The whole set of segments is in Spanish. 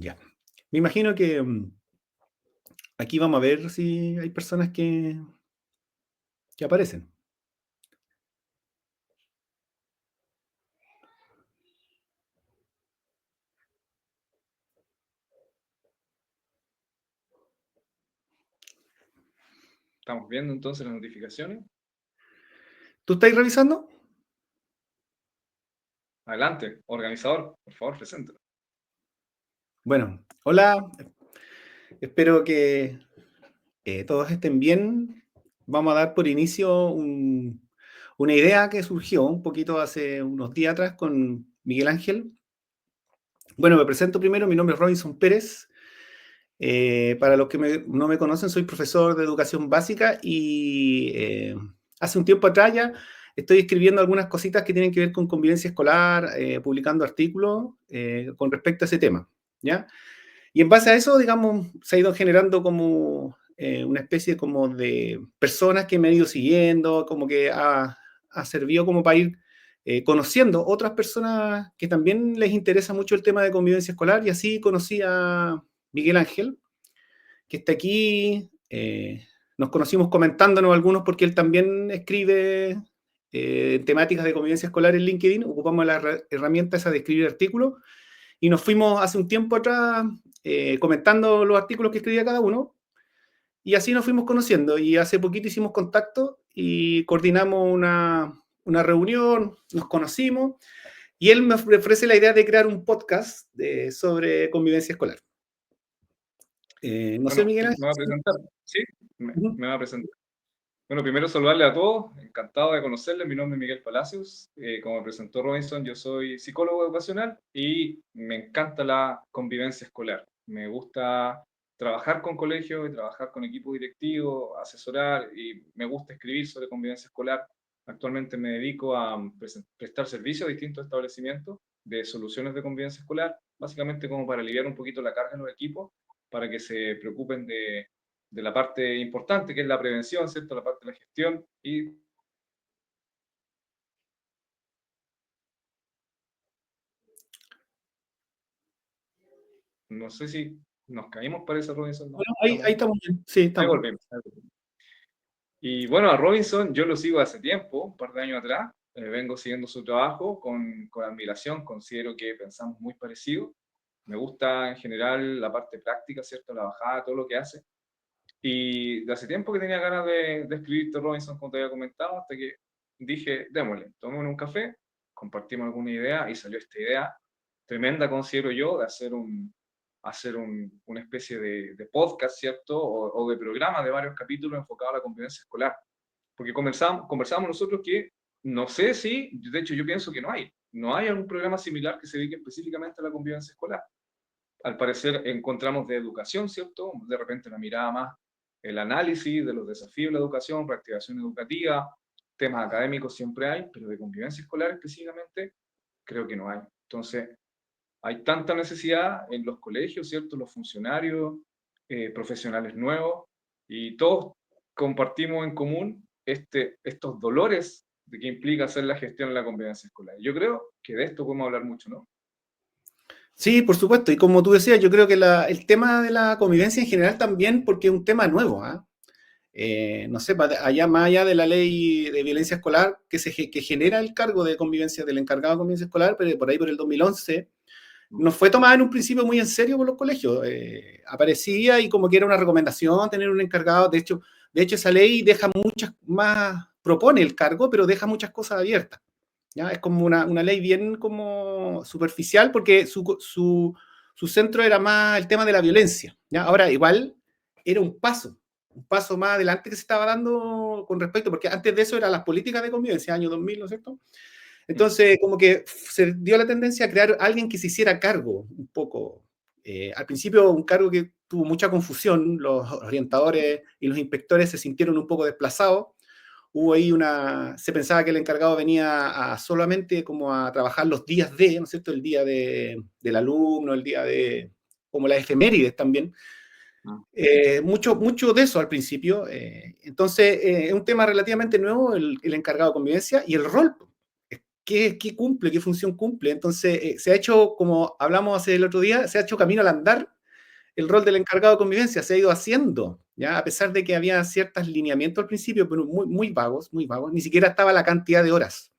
Ya. Me imagino que aquí vamos a ver si hay personas que aparecen. Estamos viendo entonces las notificaciones. ¿Tú estás revisando? Adelante, organizador, por favor, presente. Bueno, hola, espero que todos estén bien. Vamos a dar por inicio una idea que surgió un poquito hace unos días atrás con Miguel Ángel. Bueno, me presento primero, mi nombre es Robinson Pérez. Para los que no me conocen, soy profesor de educación básica y hace un tiempo atrás ya estoy escribiendo algunas cositas que tienen que ver con convivencia escolar, publicando artículos con respecto a ese tema, ¿ya? Y en base a eso, digamos, se ha ido generando como una especie como de personas que me han ido siguiendo, como que ha servido como para ir conociendo otras personas que también les interesa mucho el tema de convivencia escolar, y así conocí a Miguel Ángel, que está aquí. Nos conocimos comentándonos algunos porque él también escribe temáticas de convivencia escolar en LinkedIn. Ocupamos la herramienta esa de escribir artículos y nos fuimos hace un tiempo atrás comentando los artículos que escribía cada uno, y así nos fuimos conociendo, y hace poquito hicimos contacto y coordinamos una reunión, nos conocimos, y él me ofrece la idea de crear un podcast sobre convivencia escolar. No sé, Bueno, Miguel me va a Ángel. presentar, ¿sí? Uh-huh. Me va a presentar. Bueno, primero saludarle a todos, encantado de conocerles. Mi nombre es Miguel Palacios. Como presentó Robinson, yo soy psicólogo educacional y me encanta la convivencia escolar. Me gusta trabajar con colegios y trabajar con equipos directivos, asesorar, y me gusta escribir sobre convivencia escolar. Actualmente me dedico a prestar servicios a distintos establecimientos de soluciones de convivencia escolar, básicamente como para aliviar un poquito la carga en los equipos, para que se preocupen de la parte importante, que es la prevención, ¿cierto? La parte de la gestión. Y no sé si nos caímos, parece, Robinson, ¿no? Bueno, ahí Estamos, estamos bien. Sí, ahí estamos. volvimos. Ahí volvimos. Y bueno, a Robinson yo lo sigo hace tiempo, un par de años atrás. Vengo siguiendo su trabajo con admiración, considero que pensamos muy parecido. Me gusta en general la parte práctica, ¿cierto? La bajada, todo lo que hace. Y de hace tiempo que tenía ganas de escribirte, Robinson, como te había comentado, hasta que dije, démosle, tomémonos un café, compartimos alguna idea y salió esta idea tremenda, considero yo, de hacer una especie de podcast, ¿cierto? O de programa de varios capítulos enfocados a la convivencia escolar. Porque conversamos nosotros que no sé si, de hecho yo pienso que no hay algún programa similar que se dedique específicamente a la convivencia escolar. Al parecer encontramos de educación, ¿cierto? De repente una mirada más, el análisis de los desafíos de la educación, reactivación educativa, temas académicos siempre hay, pero de convivencia escolar específicamente creo que no hay. Entonces, hay tanta necesidad en los colegios, ¿cierto? Los funcionarios, profesionales nuevos, y todos compartimos en común estos dolores de que implica hacer la gestión de la convivencia escolar. Yo creo que de esto podemos hablar mucho, ¿no? Sí, por supuesto. Y como tú decías, yo creo que el tema de la convivencia en general también, porque es un tema nuevo, ¿ah? No sé, allá más allá de la ley de violencia escolar que genera el cargo de convivencia del encargado de convivencia escolar, pero por ahí por el 2011, no fue tomada en un principio muy en serio por los colegios. Aparecía y como que era una recomendación tener un encargado. De hecho esa ley deja muchas más, propone el cargo, pero deja muchas cosas abiertas. ¿Ya? Es como una ley bien como superficial porque su centro era más el tema de la violencia. ¿Ya? Ahora, igual era un paso más adelante que se estaba dando con respecto, porque antes de eso eran las políticas de convivencia, año 2000, ¿no es cierto? Entonces, como que se dio la tendencia a crear alguien que se hiciera cargo un poco. Al principio, un cargo que tuvo mucha confusión, los orientadores y los inspectores se sintieron un poco desplazados. Hubo ahí se pensaba que el encargado venía solamente como a trabajar los días ¿no es cierto? El día del alumno, el día como las efemérides también. Mucho de eso al principio. Entonces, es un tema relativamente nuevo el encargado de convivencia y el rol. qué cumple, qué función cumple. Entonces, se ha hecho, como hablamos hace el otro día, se ha hecho camino al andar el rol del encargado de convivencia, se ha ido haciendo, ¿ya? A pesar de que había ciertos lineamientos al principio, pero muy vagos, ni siquiera estaba la cantidad de horas.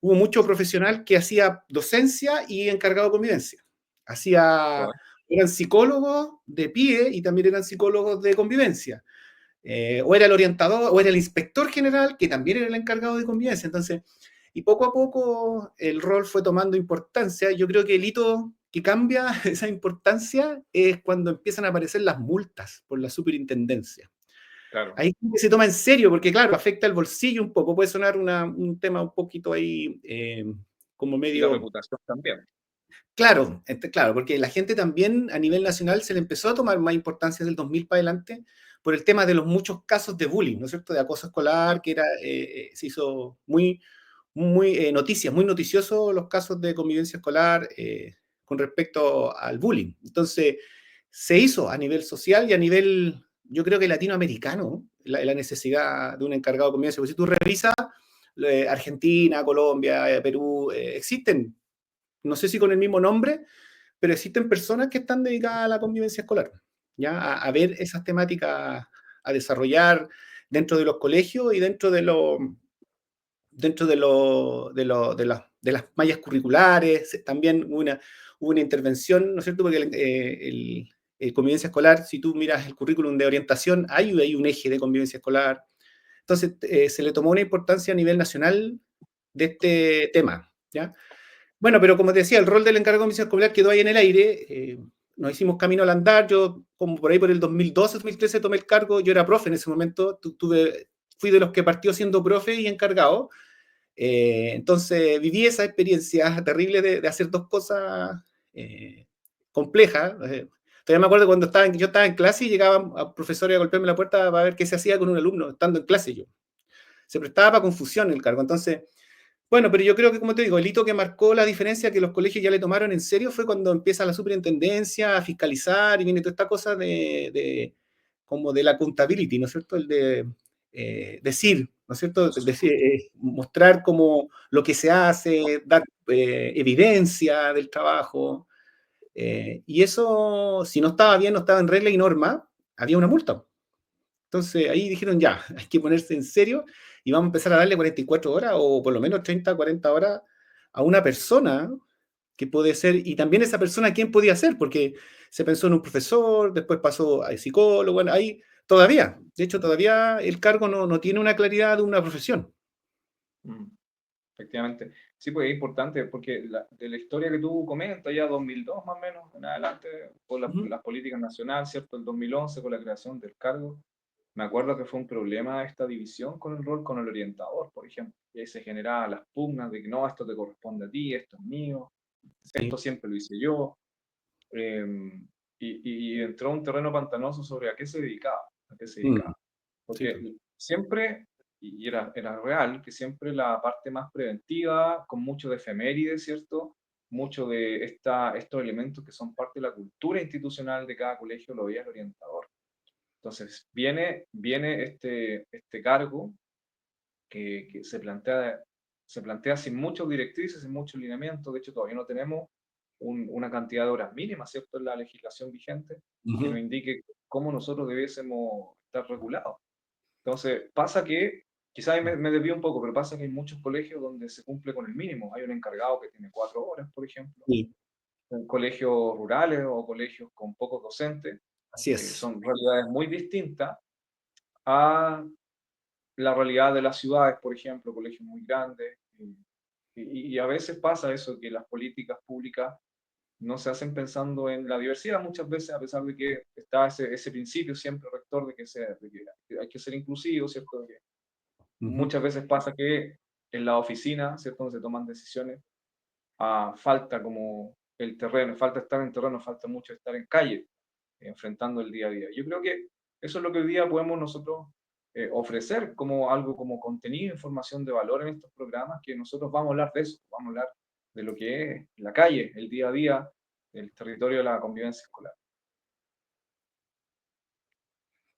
Hubo mucho profesional que hacía docencia y encargado de convivencia. Hacía, eran psicólogos de pie y también eran psicólogos de convivencia. O era el orientador, o era el inspector general, que también era el encargado de convivencia. Entonces, y poco a poco el rol fue tomando importancia. Yo creo que el hito que cambia esa importancia es cuando empiezan a aparecer las multas por la superintendencia. Claro. Ahí se toma en serio, porque claro, afecta el bolsillo un poco, puede sonar un tema un poquito ahí como Y la medio. reputación también. Claro, claro, porque la gente también a nivel nacional se le empezó a tomar más importancia desde el 2000 para adelante por el tema de los muchos casos de bullying, ¿no es cierto?, de acoso escolar, que era, se hizo muy noticioso los casos de convivencia escolar con respecto al bullying. Entonces, se hizo a nivel social y a nivel, yo creo que latinoamericano, la necesidad de un encargado de convivencia. Porque si tú revisas Argentina, Colombia, Perú, existen, no sé si con el mismo nombre, pero existen personas que están dedicadas a la convivencia escolar, ¿ya? A ver esas temáticas, a desarrollar dentro de los colegios y de las mallas curriculares. También hubo una intervención, ¿no es cierto? Porque el convivencia escolar, si tú miras el currículum de orientación, hay un eje de convivencia escolar. Entonces, se le tomó una importancia a nivel nacional de este tema, ¿ya? Bueno, pero como te decía, el rol del encargado de convivencia escolar quedó ahí en el aire. Nos hicimos camino al andar. Yo, como por ahí por el 2012, 2013, tomé el cargo. Yo era profe en ese momento. Fui de los que partió siendo profe y encargado. Entonces viví esa experiencia terrible de hacer dos cosas complejas. Todavía me acuerdo cuando yo estaba en clase y llegaba a profesor a golpearme la puerta para ver qué se hacía con un alumno, estando en clase yo. Se prestaba para confusión el cargo. Entonces, bueno, pero yo creo que, como te digo, el hito que marcó la diferencia que los colegios ya le tomaron en serio fue cuando empieza la superintendencia a fiscalizar y viene toda esta cosa como de la accountability, ¿no es cierto? El de decir, ¿no es cierto? Decir, mostrar como lo que se hace, dar evidencia del trabajo. Y eso, si no estaba bien, no estaba en regla y norma, había una multa. Entonces ahí dijeron ya, hay que ponerse en serio y vamos a empezar a darle 44 horas o por lo menos 30, 40 horas a una persona que puede ser, y también esa persona, ¿quién podía ser? Porque se pensó en un profesor, después pasó a psicólogo, bueno, ahí todavía, de hecho todavía el cargo no tiene una claridad de una profesión. Mm, efectivamente. Sí, pues es importante porque de la historia que tú comentas, ya 2002 más o menos en adelante, por Ujú. las políticas nacionales, ¿cierto? El 2011 con la creación del cargo, me acuerdo que fue un problema esta división con el rol con el orientador, por ejemplo. Y ahí se generaban las pugnas de que no, esto te corresponde a ti, esto es mío, esto Sí. siempre lo hice yo. eh, y entró un terreno pantanoso sobre a qué se dedicaba, a qué se Mm, dedicaba. sí, pues. Porque siempre, y era real, que siempre la parte más preventiva, con mucho de efemérides, ¿cierto? Mucho de estos elementos que son parte de la cultura institucional de cada colegio, lo veía el orientador. Entonces, viene este cargo que se plantea sin muchas directrices, sin muchos lineamientos. De hecho, todavía no tenemos una cantidad de horas mínimas, ¿cierto?, en la legislación vigente, que nos Ujú. indique cómo nosotros debiésemos estar regulados. Entonces, pasa que, quizás me desvío un poco, pero pasa que hay muchos colegios donde se cumple con el mínimo. Hay un encargado que tiene 4 horas, por ejemplo. Sí, En colegios rurales o colegios con pocos docentes, así es. son realidades muy distintas a la realidad de las ciudades, por ejemplo, colegios muy grandes. Y a veces pasa eso, que las políticas públicas no se hacen pensando en la diversidad muchas veces, a pesar de que está ese principio siempre rector de que hay que ser inclusivo, ¿cierto? De que Ujú. muchas veces pasa que en la oficina, ¿cierto?, donde se toman decisiones, falta como el terreno, falta estar en terreno, falta mucho estar en calle, enfrentando el día a día. Yo creo que eso es lo que hoy día podemos nosotros ofrecer como algo, como contenido, información de valor en estos programas, que nosotros vamos a hablar de eso, vamos a hablar de lo que es la calle, el día a día, el territorio de la convivencia escolar.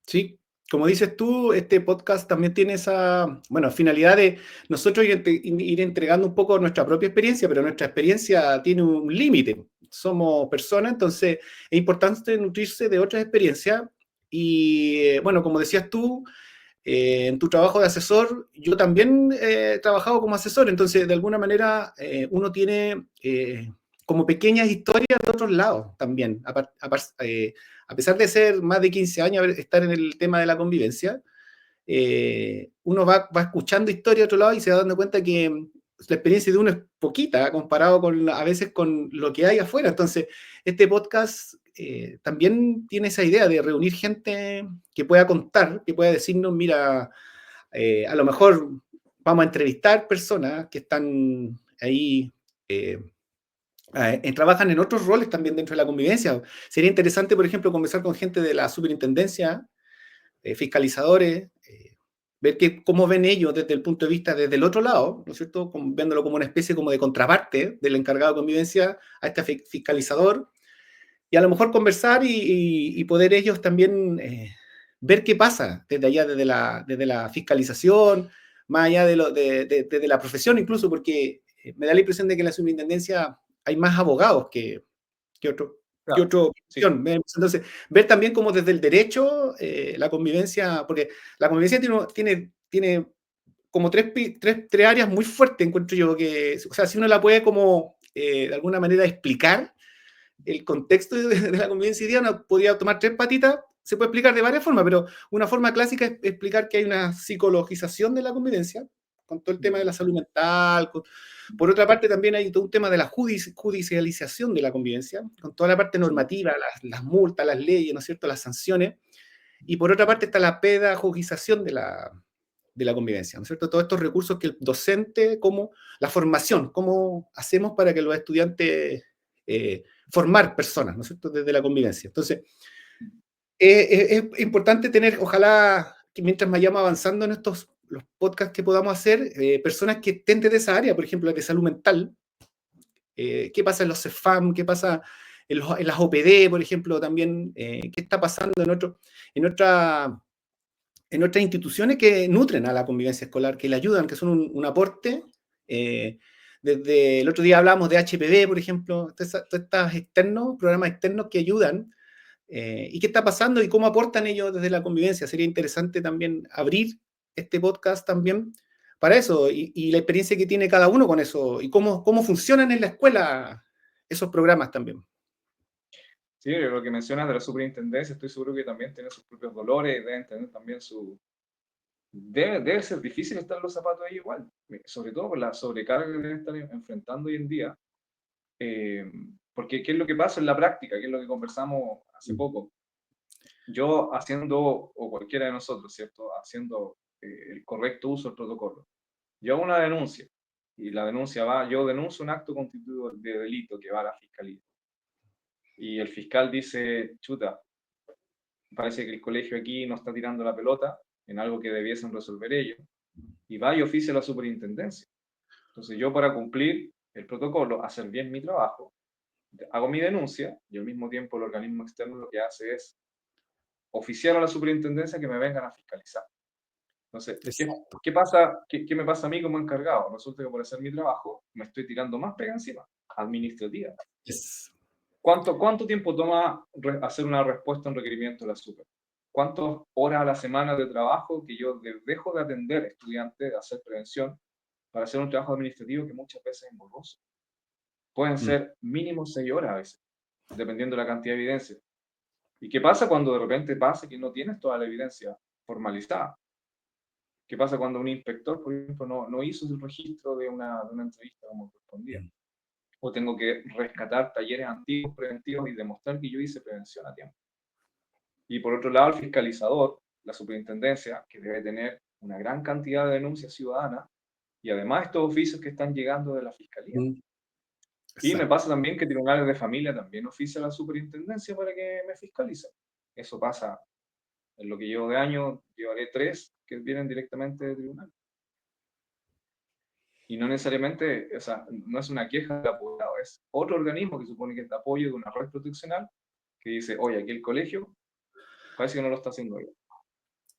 Sí, como dices tú, este podcast también tiene esa, bueno, finalidad de nosotros ir entregando un poco nuestra propia experiencia, pero nuestra experiencia tiene un límite. Somos personas, entonces es importante nutrirse de otras experiencias. Y bueno, como decías tú, en tu trabajo de asesor, yo también he trabajado como asesor, entonces de alguna manera uno tiene como pequeñas historias de otros lados también, a pesar de ser más de 15 años, estar en el tema de la convivencia, uno va escuchando historias de otro lado y se va dando cuenta que la experiencia de uno es poquita comparado con a veces con lo que hay afuera. Entonces, este podcast también tiene esa idea de reunir gente que pueda contar, que pueda decirnos, mira, a lo mejor vamos a entrevistar personas que están ahí, trabajan en otros roles también dentro de la convivencia. Sería interesante, por ejemplo, conversar con gente de la superintendencia, fiscalizadores, ver cómo ven ellos desde el punto de vista desde el otro lado, ¿no es cierto? Viéndolo como una especie como de contraparte del encargado de convivencia a este fiscalizador, y a lo mejor conversar y poder ellos también ver qué pasa desde allá, desde la fiscalización, más allá de la profesión incluso, porque me da la impresión de que en la superintendencia hay más abogados que otro, que Claro, otra sí, opción. Entonces, ver también cómo desde el derecho, la convivencia, porque la convivencia tiene como tres áreas muy fuertes, encuentro yo, que, o sea, si uno la puede como, de alguna manera, explicar, el contexto de la convivencia ideal podría tomar tres patitas, se puede explicar de varias formas, pero una forma clásica es explicar que hay una psicologización de la convivencia, con todo el tema de la salud mental. Por otra parte, también hay todo un tema de la judicialización de la convivencia, con toda la parte sí, normativa, las multas, las leyes, ¿no es cierto?, las sanciones. Y por otra parte está la pedagogización de la convivencia, ¿no es cierto? Todos estos recursos que el docente, como la formación, cómo hacemos para que los estudiantes formar personas, ¿no es cierto?, desde la convivencia. Entonces, es importante tener, ojalá, que mientras vayamos avanzando en estos los podcasts que podamos hacer, personas que estén desde esa área, por ejemplo, de salud mental, qué pasa en los CEFAM, qué pasa en las OPD, por ejemplo, también, qué está pasando en, otra, en otras instituciones que nutren a la convivencia escolar, que le ayudan, que son un aporte. eh, Desde el otro día hablamos de HPV, por ejemplo, todos estos externos, programas externos que ayudan. ¿Y qué está pasando y cómo aportan ellos desde la convivencia? Sería interesante también abrir este podcast también para eso y la experiencia que tiene cada uno con eso y cómo funcionan en la escuela esos programas también. sí, lo que mencionas de la superintendencia, estoy seguro que también tiene sus propios dolores, deben tener también su... Debe ser difícil estar en los zapatos de ellos igual, sobre todo por la sobrecarga que deben estar enfrentando hoy en día, eh, porque ¿qué es lo que pasa en la práctica? ¿Qué es lo que conversamos hace poco? Yo haciendo, o cualquiera de nosotros, ¿cierto? Haciendo el correcto uso del protocolo. Yo hago una denuncia, y la denuncia va, yo denuncio un acto constitutivo de delito que va a la fiscalía. Y el fiscal dice, chuta, parece que el colegio aquí no está tirando la pelota en algo que debiesen resolver ellos, y va y oficia a la superintendencia. Entonces yo, para cumplir el protocolo, hacer bien mi trabajo, hago mi denuncia, y al mismo tiempo el organismo externo lo que hace es oficiar a la superintendencia que me vengan a fiscalizar. Entonces, Exacto. ¿qué pasa? ¿Qué me pasa a mí como encargado? Resulta que por hacer mi trabajo me estoy tirando más pega encima, administrativa. Es, ¿Cuánto tiempo toma hacer una respuesta a un requerimiento de la super? ¿Cuántas horas a la semana de trabajo que yo dejo de atender estudiantes, de hacer prevención, para hacer un trabajo administrativo que muchas veces es engorroso? Pueden mm, ser mínimo 6 horas a veces, dependiendo de la cantidad de evidencia. ¿Y qué pasa cuando de repente pasa que no tienes toda la evidencia formalizada? ¿Qué pasa cuando un inspector, por ejemplo, no hizo el registro de una entrevista como correspondía? mm, O tengo que rescatar talleres antiguos preventivos y demostrar que yo hice prevención a tiempo. Y por otro lado, el fiscalizador, la superintendencia, que debe tener una gran cantidad de denuncias ciudadanas, y además estos oficios que están llegando de la fiscalía. mm, Y me exacto. pasa también que tribunales de familia también oficia a la superintendencia para que me fiscalice. Eso pasa en lo que llevo de año, llevaré 3 que vienen directamente de tribunal. Y no necesariamente, o sea, no es una queja del apoderado, es otro organismo que supone que es de apoyo de una red proteccional que dice, oye, aquí el colegio parece que no lo está haciendo bien.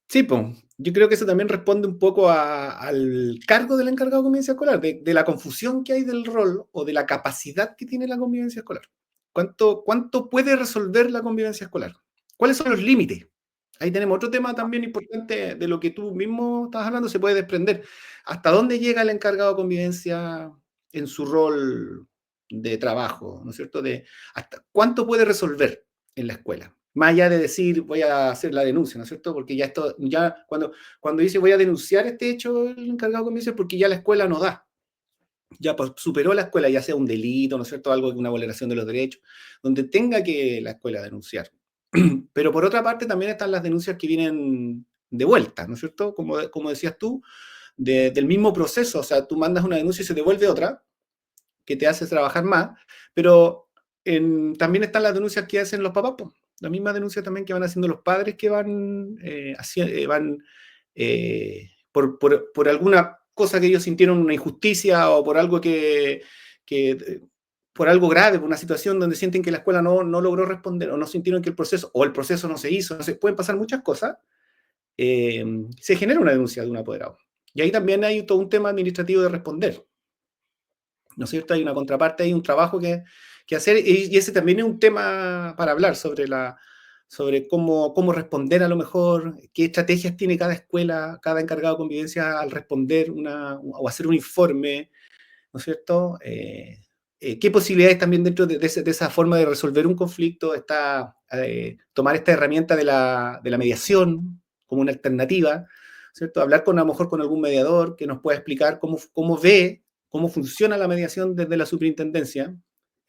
Sí, pues, yo creo que eso también responde un poco al cargo del encargado de convivencia escolar, de la confusión que hay del rol o de la capacidad que tiene la convivencia escolar. ¿Cuánto puede resolver la convivencia escolar? ¿Cuáles son los límites? Ahí tenemos otro tema también importante de lo que tú mismo estabas hablando, se puede desprender. ¿Hasta dónde llega el encargado de convivencia en su rol de trabajo? ¿No es cierto? ¿Hasta cuánto puede resolver en la escuela? Más allá de decir voy a hacer la denuncia, ¿no es cierto? Porque ya esto, ya cuando dice voy a denunciar este hecho, el encargado de convivencia, porque ya la escuela no da, ya superó la escuela, ya sea un delito, ¿no es cierto? Algo, una vulneración de los derechos, donde tenga que la escuela denunciar. Pero por otra parte también están las denuncias que vienen de vuelta, ¿no es cierto? Como decías tú, del mismo proceso, o sea, tú mandas una denuncia y se devuelve otra, que te hace trabajar más, pero también están las denuncias que hacen los papás, po. La misma denuncia también que van haciendo los padres que por alguna cosa que ellos sintieron una injusticia o por algo que por algo grave, por una situación donde sienten que la escuela no logró responder o no sintieron que el proceso no se hizo, no sé, pueden pasar muchas cosas, se genera una denuncia de un apoderado. Y ahí también hay todo un tema administrativo de responder. ¿No es cierto? Hay una contraparte, hay un trabajo que hacer y ese también es un tema para hablar sobre cómo responder a lo mejor, qué estrategias tiene cada escuela, cada encargado de convivencia al responder o hacer un informe, ¿no es cierto? ¿Qué posibilidades también dentro de esa forma de resolver un conflicto está tomar esta herramienta de la mediación como una alternativa, ¿cierto? Hablar a lo mejor con algún mediador que nos pueda explicar cómo ve, cómo funciona la mediación desde la superintendencia,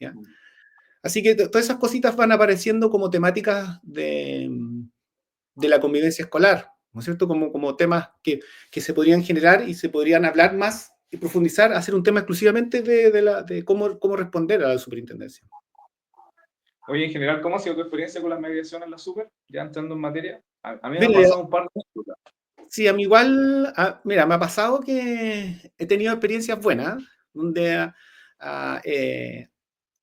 ¿ya? Así que todas esas cositas van apareciendo como temáticas de la convivencia escolar, ¿no es cierto? Como temas que se podrían generar y se podrían hablar más y profundizar, hacer un tema exclusivamente de cómo responder a la superintendencia. Oye, en general, ¿cómo ha sido tu experiencia con las mediaciones en la super? Ya entrando en materia. A mí me han Mira, pasado un par de anécdotas. sí, a mí igual, mira, me ha pasado que he tenido experiencias buenas, donde ah, eh,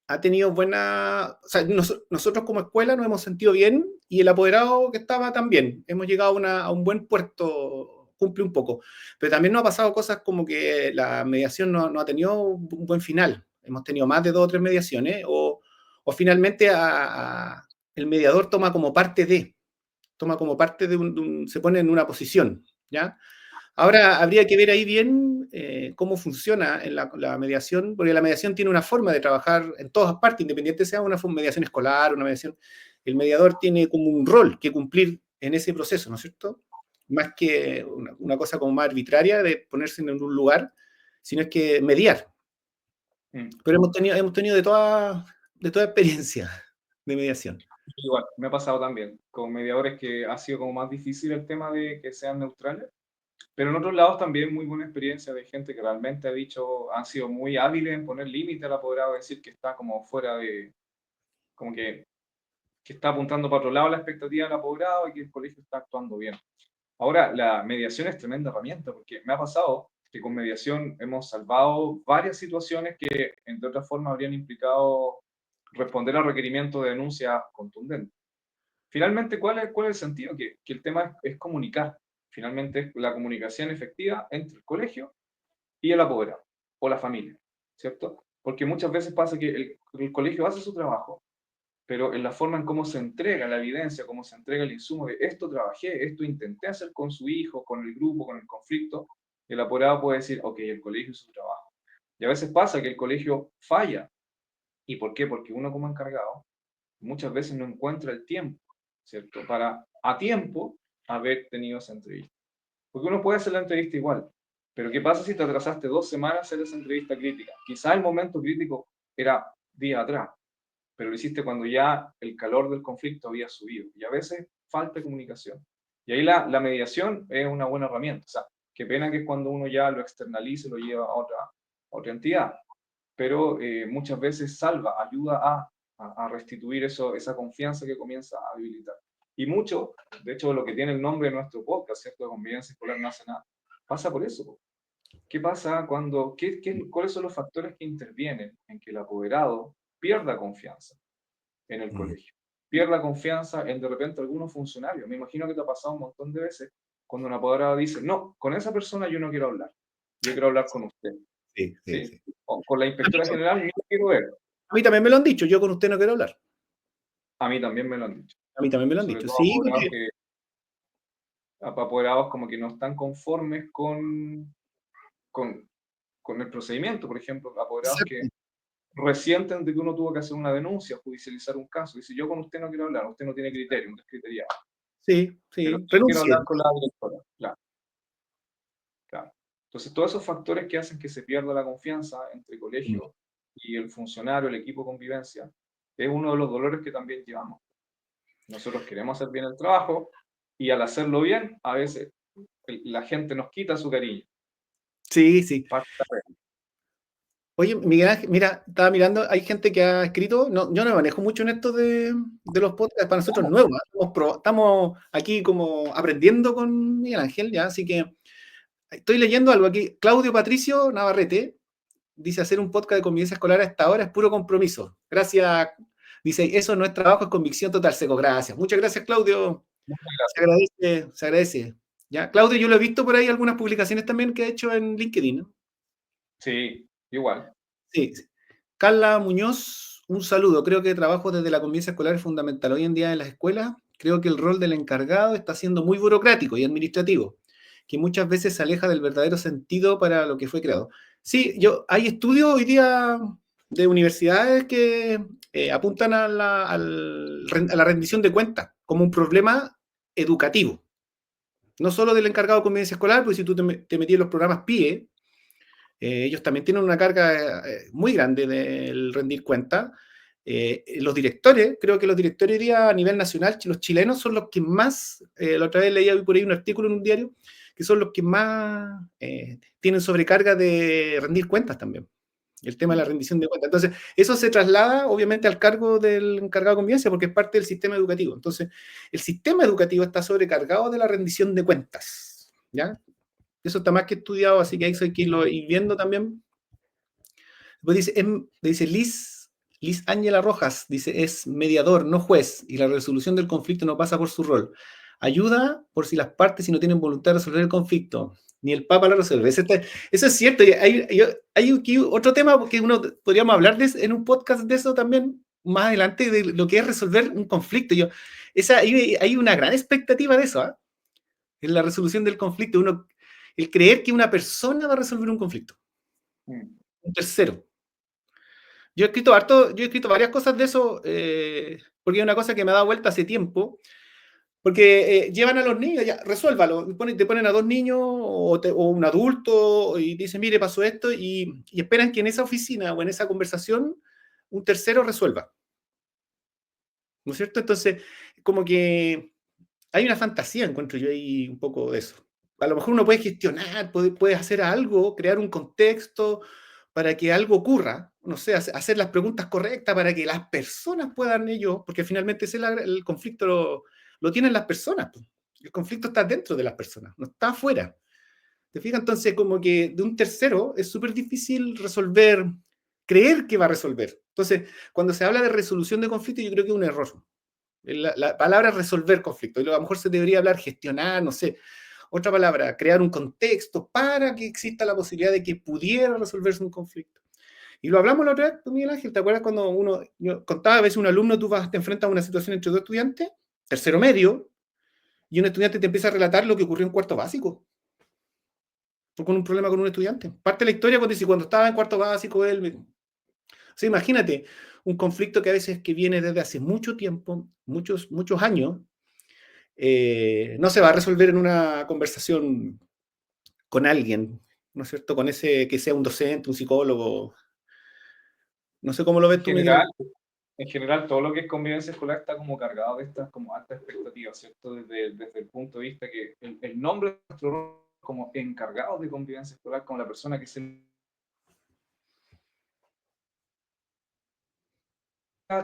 ha tenido buena, o sea, nosotros como escuela nos hemos sentido bien y el apoderado que estaba también. Hemos llegado a un buen puerto, cumple un poco. Pero también nos ha pasado cosas como que la mediación no ha tenido un buen final. Hemos tenido más de 2 o 3 mediaciones o finalmente el mediador toma como parte se pone en una posición, ¿ya? Ahora, habría que ver ahí bien cómo funciona en la mediación, porque la mediación tiene una forma de trabajar en todas partes, independiente sea una mediación escolar, una mediación. El mediador tiene como un rol que cumplir en ese proceso, ¿no es cierto? Más que una cosa como más arbitraria de ponerse en un lugar, sino es que mediar. Mm. Pero hemos tenido de toda experiencia de mediación. Igual, me ha pasado también con mediadores que ha sido como más difícil el tema de que sean neutrales, pero en otros lados también muy buena experiencia de gente que realmente ha dicho, han sido muy hábiles en poner límite al apoderado, decir que está como fuera de, como que está apuntando para otro lado la expectativa del apoderado y que el colegio está actuando bien. Ahora, la mediación es tremenda herramienta, porque me ha pasado que con mediación hemos salvado varias situaciones que, entre otras formas, habrían implicado responder a requerimientos de denuncia contundentes. Finalmente, ¿cuál es el sentido? Que el tema es comunicar. Finalmente, es la comunicación efectiva entre el colegio y el apoderado o la familia, ¿cierto? Porque muchas veces pasa que el colegio hace su trabajo, pero en la forma en cómo se entrega la evidencia, cómo se entrega el insumo de esto trabajé, esto intenté hacer con su hijo, con el grupo, con el conflicto, el apoderado puede decir, ok, el colegio hizo su trabajo. Y a veces pasa que el colegio falla. ¿Y por qué? Porque uno como encargado muchas veces no encuentra el tiempo, ¿cierto? Para a tiempo haber tenido esa entrevista. Porque uno puede hacer la entrevista igual, pero ¿qué pasa si te atrasaste 2 semanas a hacer esa entrevista crítica? Quizá el momento crítico era día atrás, pero lo hiciste cuando ya el calor del conflicto había subido. Y a veces falta comunicación. Y ahí la mediación es una buena herramienta. O sea, qué pena que es cuando uno ya lo externaliza y lo lleva a otra entidad, pero muchas veces salva, ayuda a restituir esa confianza que comienza a debilitar. Y mucho, de hecho, lo que tiene el nombre de nuestro podcast, ¿cierto? De convivencia escolar no hace nada, pasa por eso. ¿Qué pasa cuáles son los factores que intervienen en que el apoderado pierda confianza en el Mm. colegio? pierda confianza en de repente algunos funcionarios. Me imagino que te ha pasado un montón de veces cuando un apoderado dice, no, con esa persona yo no quiero hablar, yo quiero hablar con usted, Sí, sí, ¿sí? sí. O con la inspectora general no quiero ver. A mí también me lo han dicho, yo con usted no quiero hablar. A mí también me lo han dicho. A mí también me lo han Sobre dicho. todo Sí, apoderados porque que apoderados como que no están conformes con, con el procedimiento, por ejemplo, apoderados que exacto. resienten de que uno tuvo que hacer una denuncia, judicializar un caso. Dice, yo con usted no quiero hablar, usted no tiene criterio, un descriteriado. Sí, Pero sí, sí quiero renuncie. hablar con la directora. Claro, claro. Entonces, todos esos factores que hacen que se pierda la confianza entre Mm. colegio y el funcionario, el equipo de convivencia, es uno de los dolores que también llevamos. Nosotros queremos hacer bien el trabajo y al hacerlo bien, a veces la gente nos quita su cariño. Sí, sí. Parte de la regla. Oye, Miguel Ángel, mira, estaba mirando, hay gente que ha escrito, no, yo no me manejo mucho en esto de los podcasts, para nosotros Vamos. nuevos, ¿eh? Estamos aquí como aprendiendo con Miguel Ángel, ya, así que estoy leyendo algo aquí. Claudio Patricio Navarrete dice: hacer un podcast de convivencia escolar a esta hora es puro compromiso. Gracias. Dice: eso no es trabajo, es convicción total. Seco, gracias. Muchas gracias, Claudio. Muchas Se gracias. agradece, se agradece. ¿Ya? Claudio, yo lo he visto por ahí algunas publicaciones también que ha hecho en LinkedIn, ¿no? Sí, igual. Sí. Carla Muñoz, un saludo. Creo que el trabajo desde la convivencia escolar es fundamental. Hoy en día en las escuelas, creo que el rol del encargado está siendo muy burocrático y administrativo, que muchas veces se aleja del verdadero sentido para lo que fue creado. Sí, hay estudios hoy día de universidades que apuntan a la rendición de cuentas como un problema educativo. No solo del encargado de convivencia escolar, porque si tú te metías en los programas PIE, ellos también tienen una carga muy grande del rendir cuenta. Los directores, creo que los directores hoy día a nivel nacional, los chilenos son los que más, la otra vez leía por ahí un artículo en un diario, que son los que más tienen sobrecarga de rendir cuentas también. El tema de la Mm. rendición de cuentas. Entonces, eso se traslada obviamente al cargo del encargado de convivencia porque es parte del sistema educativo. Entonces, el sistema educativo está sobrecargado de la rendición de cuentas. ¿Ya? Eso está más que estudiado, así que hay que irlo ir viendo también. Después dice Liz Ángela Rojas, dice: es mediador, no juez, y la resolución del conflicto no pasa por su rol. Ayuda por si las partes, si no tienen voluntad de resolver el conflicto. Ni el Papa lo resuelve. Eso es cierto. Hay aquí otro tema que podríamos hablar en un podcast de eso también, más adelante, de lo que es resolver un conflicto. Hay una gran expectativa de eso, ¿eh? En la resolución del conflicto. El creer que una persona va a resolver un conflicto. Mm. Un tercero. Yo he escrito varias cosas de eso, porque es una cosa que me ha dado vuelta hace tiempo, porque llevan a los niños, ya, resuélvalo, te ponen a dos niños o un adulto y dicen, mire, pasó esto, y esperan que en esa oficina o en esa conversación un tercero resuelva, ¿no es cierto? Entonces, como que hay una fantasía, encuentro yo ahí un poco de eso. A lo mejor uno puede gestionar, puede hacer algo, crear un contexto para que algo ocurra, no sé, hacer las preguntas correctas para que las personas puedan ellos, porque finalmente el conflicto lo tienen las personas. Pues. El conflicto está dentro de las personas, no está afuera. ¿Te fijas? Entonces, como que de un tercero es súper difícil resolver, creer que va a resolver. Entonces, cuando se habla de resolución de conflicto, yo creo que es un error. La palabra es resolver conflictos. Y a lo mejor se debería hablar gestionar, no sé, otra palabra, crear un contexto para que exista la posibilidad de que pudiera resolverse un conflicto. Y lo hablamos la otra vez, Miguel Ángel, ¿te acuerdas cuando yo contaba a veces un alumno, te enfrentas a una situación entre dos estudiantes, tercero medio, y un estudiante te empieza a relatar lo que ocurrió en cuarto básico, con un problema con un estudiante. Parte de la historia cuando dice, cuando estaba en cuarto básico, o sea, imagínate, un conflicto que a veces que viene desde hace mucho tiempo, muchos años, no se va a resolver en una conversación con alguien, ¿no es cierto? Con ese que sea un docente, un psicólogo. No sé cómo lo En ves tú, Miguel. general, en general, todo lo que es convivencia escolar está como cargado de estas como altas expectativas, ¿cierto? Desde el punto de vista que el nombre de nuestro rol como encargado de convivencia escolar, como la persona que se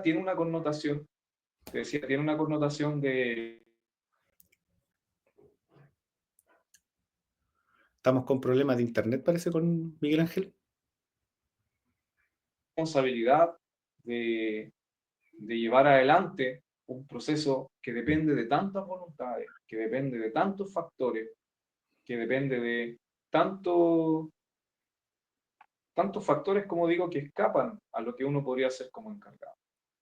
tiene una connotación, te decía, tiene una connotación de Estamos con problemas de internet, parece, con Miguel Ángel. responsabilidad, de llevar adelante. un proceso que depende de tantas voluntades, que depende de tantos factores, que depende de tanto, tantos factores, como digo, que escapan a lo que uno podría hacer como encargado.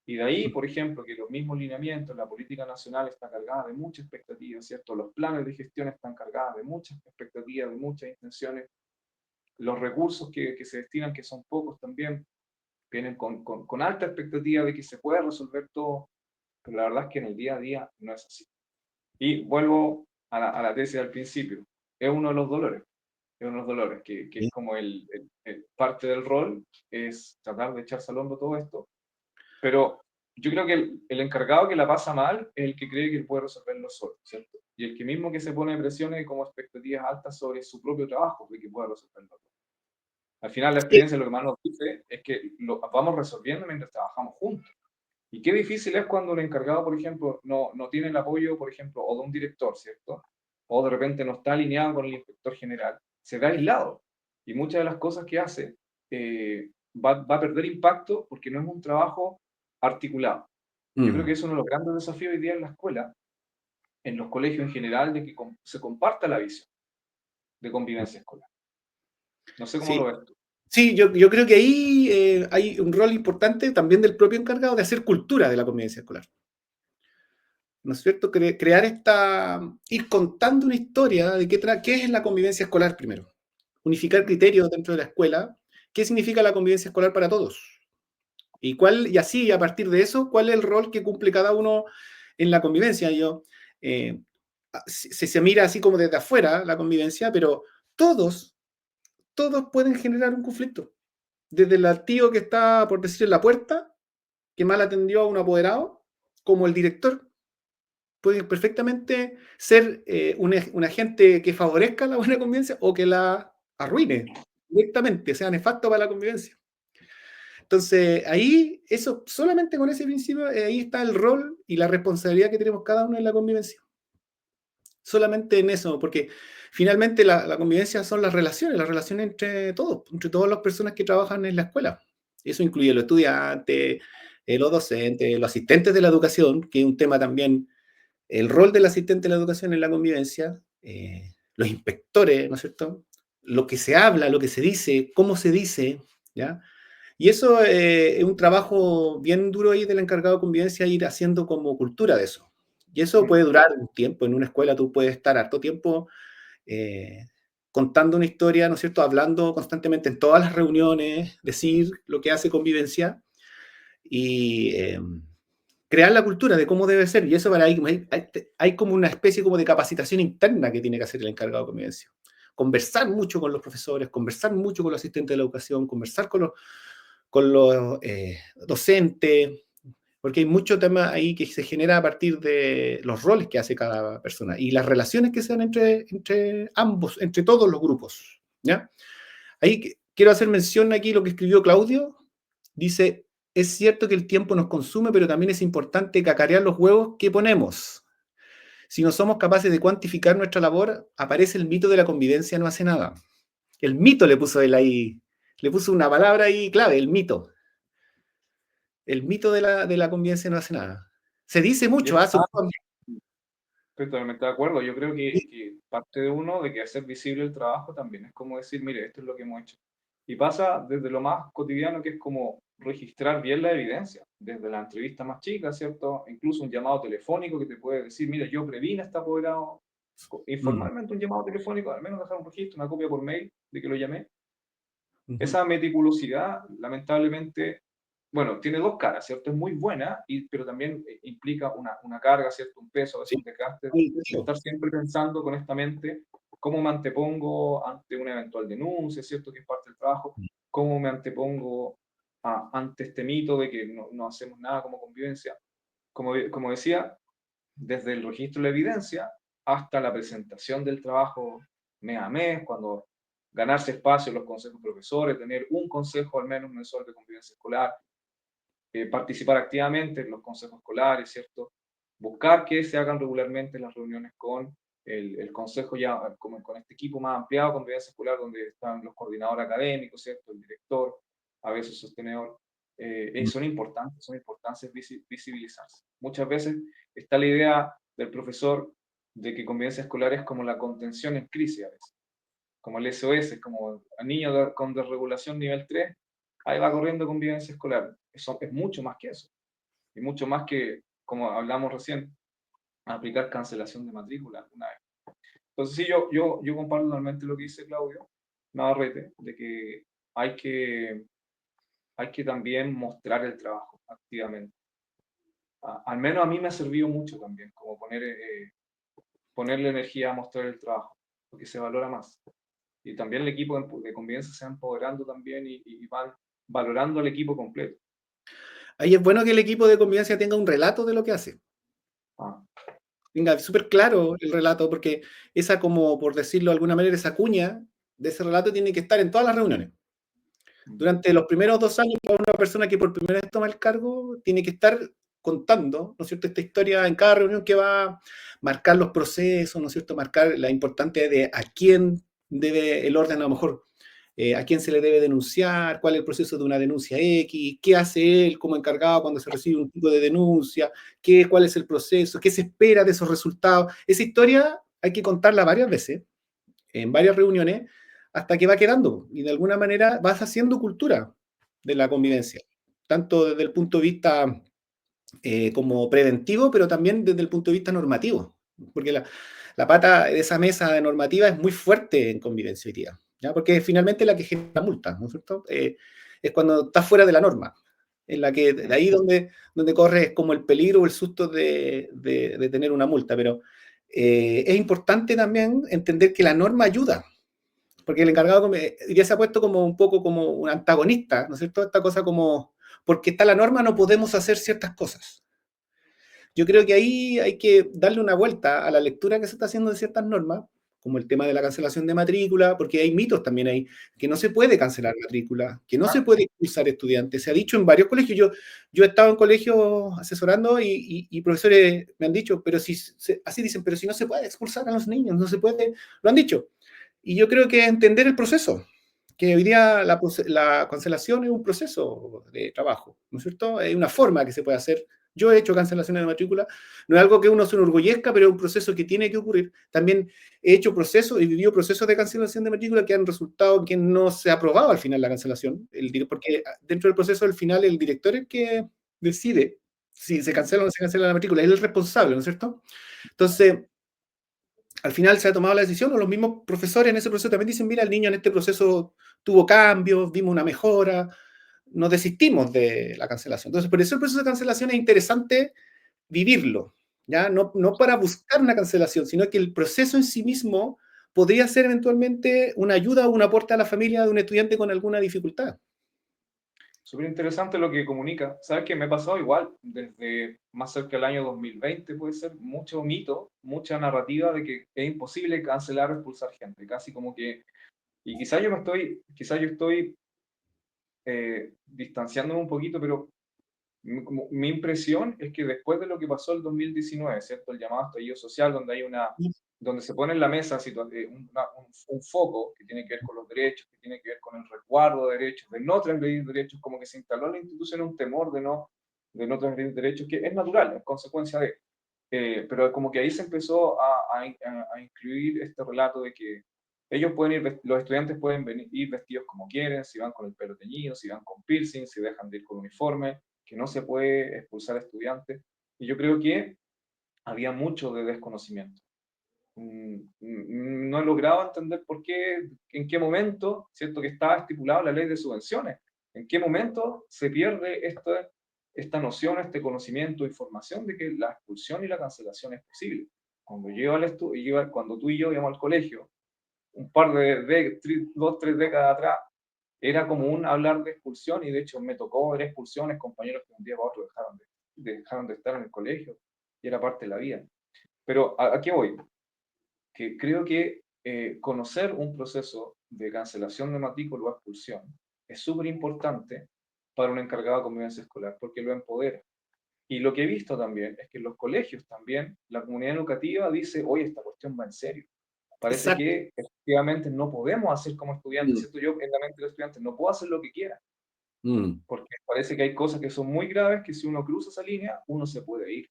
Y de ahí, por ejemplo, que los mismos lineamientos, la política nacional está cargada de muchas expectativas, ¿cierto? Los planes de gestión están cargados de muchas expectativas, de muchas intenciones. Los recursos que se destinan, que son pocos también, vienen con alta expectativa de que se pueda resolver todo, pero la verdad es que en el día a día no es así. Y vuelvo a la tesis del principio, es uno de los dolores, es uno de los dolores, que es Sí. como parte del rol, es tratar de echarse al hombro todo esto, pero yo creo que el encargado que la pasa mal es el que cree que él puede resolverlo solo, ¿cierto? Y el que mismo que se pone presiones como expectativas altas sobre su propio trabajo, de que pueda resolverlo solo. Al final la Sí, experiencia lo que más nos dice es que lo vamos resolviendo mientras trabajamos juntos. Y qué difícil es cuando el encargado, por ejemplo, no tiene el apoyo, por ejemplo, o de un director, ¿cierto? O de repente no está alineado con el inspector general, se ve aislado. Y muchas de las cosas que hace va a perder impacto porque no es un trabajo articulado. Yo creo que mm, es uno de los grandes desafíos hoy día en la escuela, en los colegios en general, de que se comparta la visión de convivencia escolar. No sé cómo lo sí. ves tú. Sí, yo creo que ahí hay un rol importante también del propio encargado de hacer cultura de la convivencia escolar. ¿No es cierto? Crear ir contando una historia de qué es la convivencia escolar primero. Unificar Mm, criterios dentro de la escuela. ¿Qué significa la convivencia escolar para todos? Y así, a partir de eso, ¿cuál es el rol que cumple cada uno en la convivencia? Eh, se mira así como desde afuera la convivencia, pero todos, todos pueden generar un conflicto. Desde el tío que está, por decir, en la puerta, que mal atendió a un apoderado, como el director. Puede perfectamente ser un agente que favorezca la buena convivencia o que la arruine directamente, sea nefasto para la convivencia. Entonces, ahí, eso, solamente con ese principio, ahí está el rol y la responsabilidad que tenemos cada uno en la convivencia. Solamente en eso, porque finalmente la convivencia son las relaciones entre todas las personas que trabajan en la escuela. Eso incluye los estudiantes, los docentes, los asistentes de la educación, que es un tema también, el rol del asistente de la educación en la convivencia, los inspectores, ¿no es cierto? Lo que se habla, lo que se dice, cómo se dice, ¿ya? Y eso es un trabajo bien duro ahí del encargado de convivencia, ir haciendo como cultura de eso. Y eso mm, puede durar un tiempo. En una escuela tú puedes estar harto tiempo eh, contando una historia, ¿no es cierto? Hablando constantemente en todas las reuniones, decir lo que hace convivencia y crear la cultura de cómo debe ser. Y eso para ahí hay como una especie como de capacitación interna que tiene que hacer el encargado de convivencia. Conversar mucho con los profesores, conversar mucho con los asistentes de la educación, conversar con los docentes, porque hay mucho tema ahí que se genera a partir de los roles que hace cada persona y las relaciones que se dan entre ambos, entre todos los grupos. ¿Ya? Ahí quiero hacer mención aquí lo que escribió Claudio. Dice, es cierto que el tiempo nos consume, pero también es importante cacarear los huevos que ponemos. Si no somos capaces de cuantificar nuestra labor, aparece el mito de la convivencia, no hace nada. El mito le puso él ahí, le puso una palabra ahí clave, el mito. El mito de la convivencia no hace nada. Se dice y mucho, esto, hace un estoy totalmente de acuerdo. Yo creo que parte de uno de que hacer visible el trabajo también es como decir, mire, esto es lo que hemos hecho. Y pasa desde lo más cotidiano, que es como registrar bien la evidencia, desde la entrevista más chica, ¿cierto? Incluso un llamado telefónico que te puede decir, mire, yo previne a este apoderado, Mm, informalmente un llamado telefónico, al menos dejar un registro, una copia por mail de que lo llamé. ujú, Esa meticulosidad, lamentablemente, bueno, tiene dos caras, ¿cierto? Es muy buena, pero también implica una carga, ¿cierto? Un peso, a veces sí, un desgaste, muy de bien. estar siempre pensando con esta mente cómo me antepongo ante una eventual denuncia, ¿cierto? Que es parte del trabajo, cómo me antepongo ante este mito de que no hacemos nada como convivencia. Como decía, desde el registro de la evidencia hasta la presentación del trabajo mes a mes, cuando ganarse espacio en los consejos profesores, tener un consejo al menos mensual de convivencia escolar, participar activamente en los consejos escolares, ¿cierto? Buscar que se hagan regularmente las reuniones con el consejo ya, con este equipo más ampliado, convivencia escolar, donde están los coordinadores académicos, ¿cierto? El director, a veces sostenedor. y son importantes visibilizarse. Muchas veces está la idea del profesor de que convivencia escolar es como la contención en crisis a veces, como el SOS, como a niño con desregulación nivel 3 ahí va corriendo convivencia escolar. Eso es mucho más que eso, y mucho más que, como hablamos recién, aplicar cancelación de matrícula alguna vez. Entonces sí, yo comparto totalmente lo que dice Claudio Navarrete, de que hay que, hay que también mostrar el trabajo activamente. Al menos a mí me ha servido mucho también, como ponerle energía a mostrar el trabajo, porque se valora más. Y también el equipo de convivencia se va empoderando también y van valorando al equipo completo. Ahí es bueno que el equipo de convivencia tenga un relato de lo que hace. Ah, Tenga súper claro el relato, porque esa, como por decirlo de alguna manera, esa cuña de ese relato tiene que estar en todas las reuniones. mm, Durante los primeros 2 años, para una persona que por primera vez toma el cargo, tiene que estar contando, ¿no es cierto?, esta historia en cada reunión que va a marcar los procesos, ¿no es cierto?, marcar la importancia de a quién debe el orden, a lo mejor, a quién se le debe denunciar, cuál es el proceso de una denuncia X, qué hace él como encargado cuando se recibe un tipo de denuncia, cuál es el proceso, qué se espera de esos resultados. Esa historia hay que contarla varias veces, en varias reuniones, hasta que va quedando y de alguna manera vas haciendo cultura de la convivencia, tanto desde el punto de vista como preventivo, pero también desde el punto de vista normativo, porque la pata de esa mesa de normativa es muy fuerte en convivencia hoy día, ¿ya? Porque finalmente la que genera multa, ¿no es cierto? Es cuando está fuera de la norma, en la que de mm. ahí donde corre como el peligro o el susto de tener una multa, pero es importante también entender que la norma ayuda, porque el encargado ya se ha puesto como un poco como un antagonista, ¿no es cierto? Esta cosa como, porque está la norma no podemos hacer ciertas cosas. Yo creo que ahí hay que darle una vuelta a la lectura que se está haciendo de ciertas normas, como el tema de la cancelación de matrícula, porque hay mitos también ahí, que no se puede cancelar matrícula, que no se Ah, puede expulsar estudiantes. Se ha dicho en varios colegios, yo he estado en colegios asesorando y profesores me han dicho, pero si, así dicen, pero si no se puede expulsar a los niños, no se puede, lo han dicho. Y yo creo que entender el proceso, que hoy día la cancelación es un proceso de trabajo, ¿no es cierto? Es una forma que se puede hacer. Yo he hecho cancelaciones de matrícula, no es algo que uno se enorgullezca, pero es un proceso que tiene que ocurrir. También he hecho procesos, he vivido procesos de cancelación de matrícula que han resultado que no se ha aprobado al final la cancelación, porque dentro del proceso al final el director es el que decide si se mm. cancela o no se cancela la matrícula, él es el responsable, ¿no es cierto? Entonces, al final se ha tomado la decisión, o los mismos profesores en ese proceso también dicen, mira, el niño en este proceso tuvo cambios, vimos una mejora, no desistimos de la cancelación. Entonces, por eso el proceso de cancelación es interesante vivirlo, ¿ya? No para buscar una cancelación, sino que el proceso en sí mismo podría ser eventualmente una ayuda o un aporte a la familia de un estudiante con alguna dificultad. Súper interesante lo que comunica. ¿Sabes qué? Me ha pasado igual, desde más cerca del año 2020 puede ser, mucho mito, mucha narrativa de que es imposible cancelar o expulsar gente, casi como que, y quizás yo estoy distanciándome un poquito, pero mi impresión es que después de lo que pasó el 2019, ¿cierto? El llamado estallido social, donde se pone en la mesa un foco que tiene que ver con los derechos, que tiene que ver con el resguardo de derechos, de no transgredir derechos, como que se instaló en la institución un temor de no transgredir derechos, que es natural, es consecuencia de. Pero como que ahí se empezó a incluir este relato de que los estudiantes pueden ir vestidos como quieren, si van con el pelo teñido, si van con piercing, si dejan de ir con uniforme, que no se puede expulsar a estudiantes. Y yo creo que había mucho de desconocimiento. No he logrado entender por qué, en qué momento, cierto que estaba estipulado la ley de subvenciones, en qué momento se pierde esta noción, este conocimiento, información de que la expulsión y la cancelación es posible. Cuando tú y yo íbamos al colegio, un par de 2, 3 décadas atrás, era común hablar de expulsión y de hecho me tocó ver expulsiones, compañeros que un día para otro dejaron de estar en el colegio y era parte de la vida. Pero ¿a qué voy? Que creo que conocer un proceso de cancelación de matrícula o expulsión es súper importante para un encargado de convivencia escolar porque lo empodera. Y lo que he visto también es que en los colegios también la comunidad educativa dice, oye, esta cuestión va en serio. Parece Exacto. que efectivamente no podemos hacer como estudiantes, Mm. ¿cierto? Yo en la mente del estudiante no puedo hacer lo que quiera. Mm, porque parece que hay cosas que son muy graves que si uno cruza esa línea, uno se puede ir.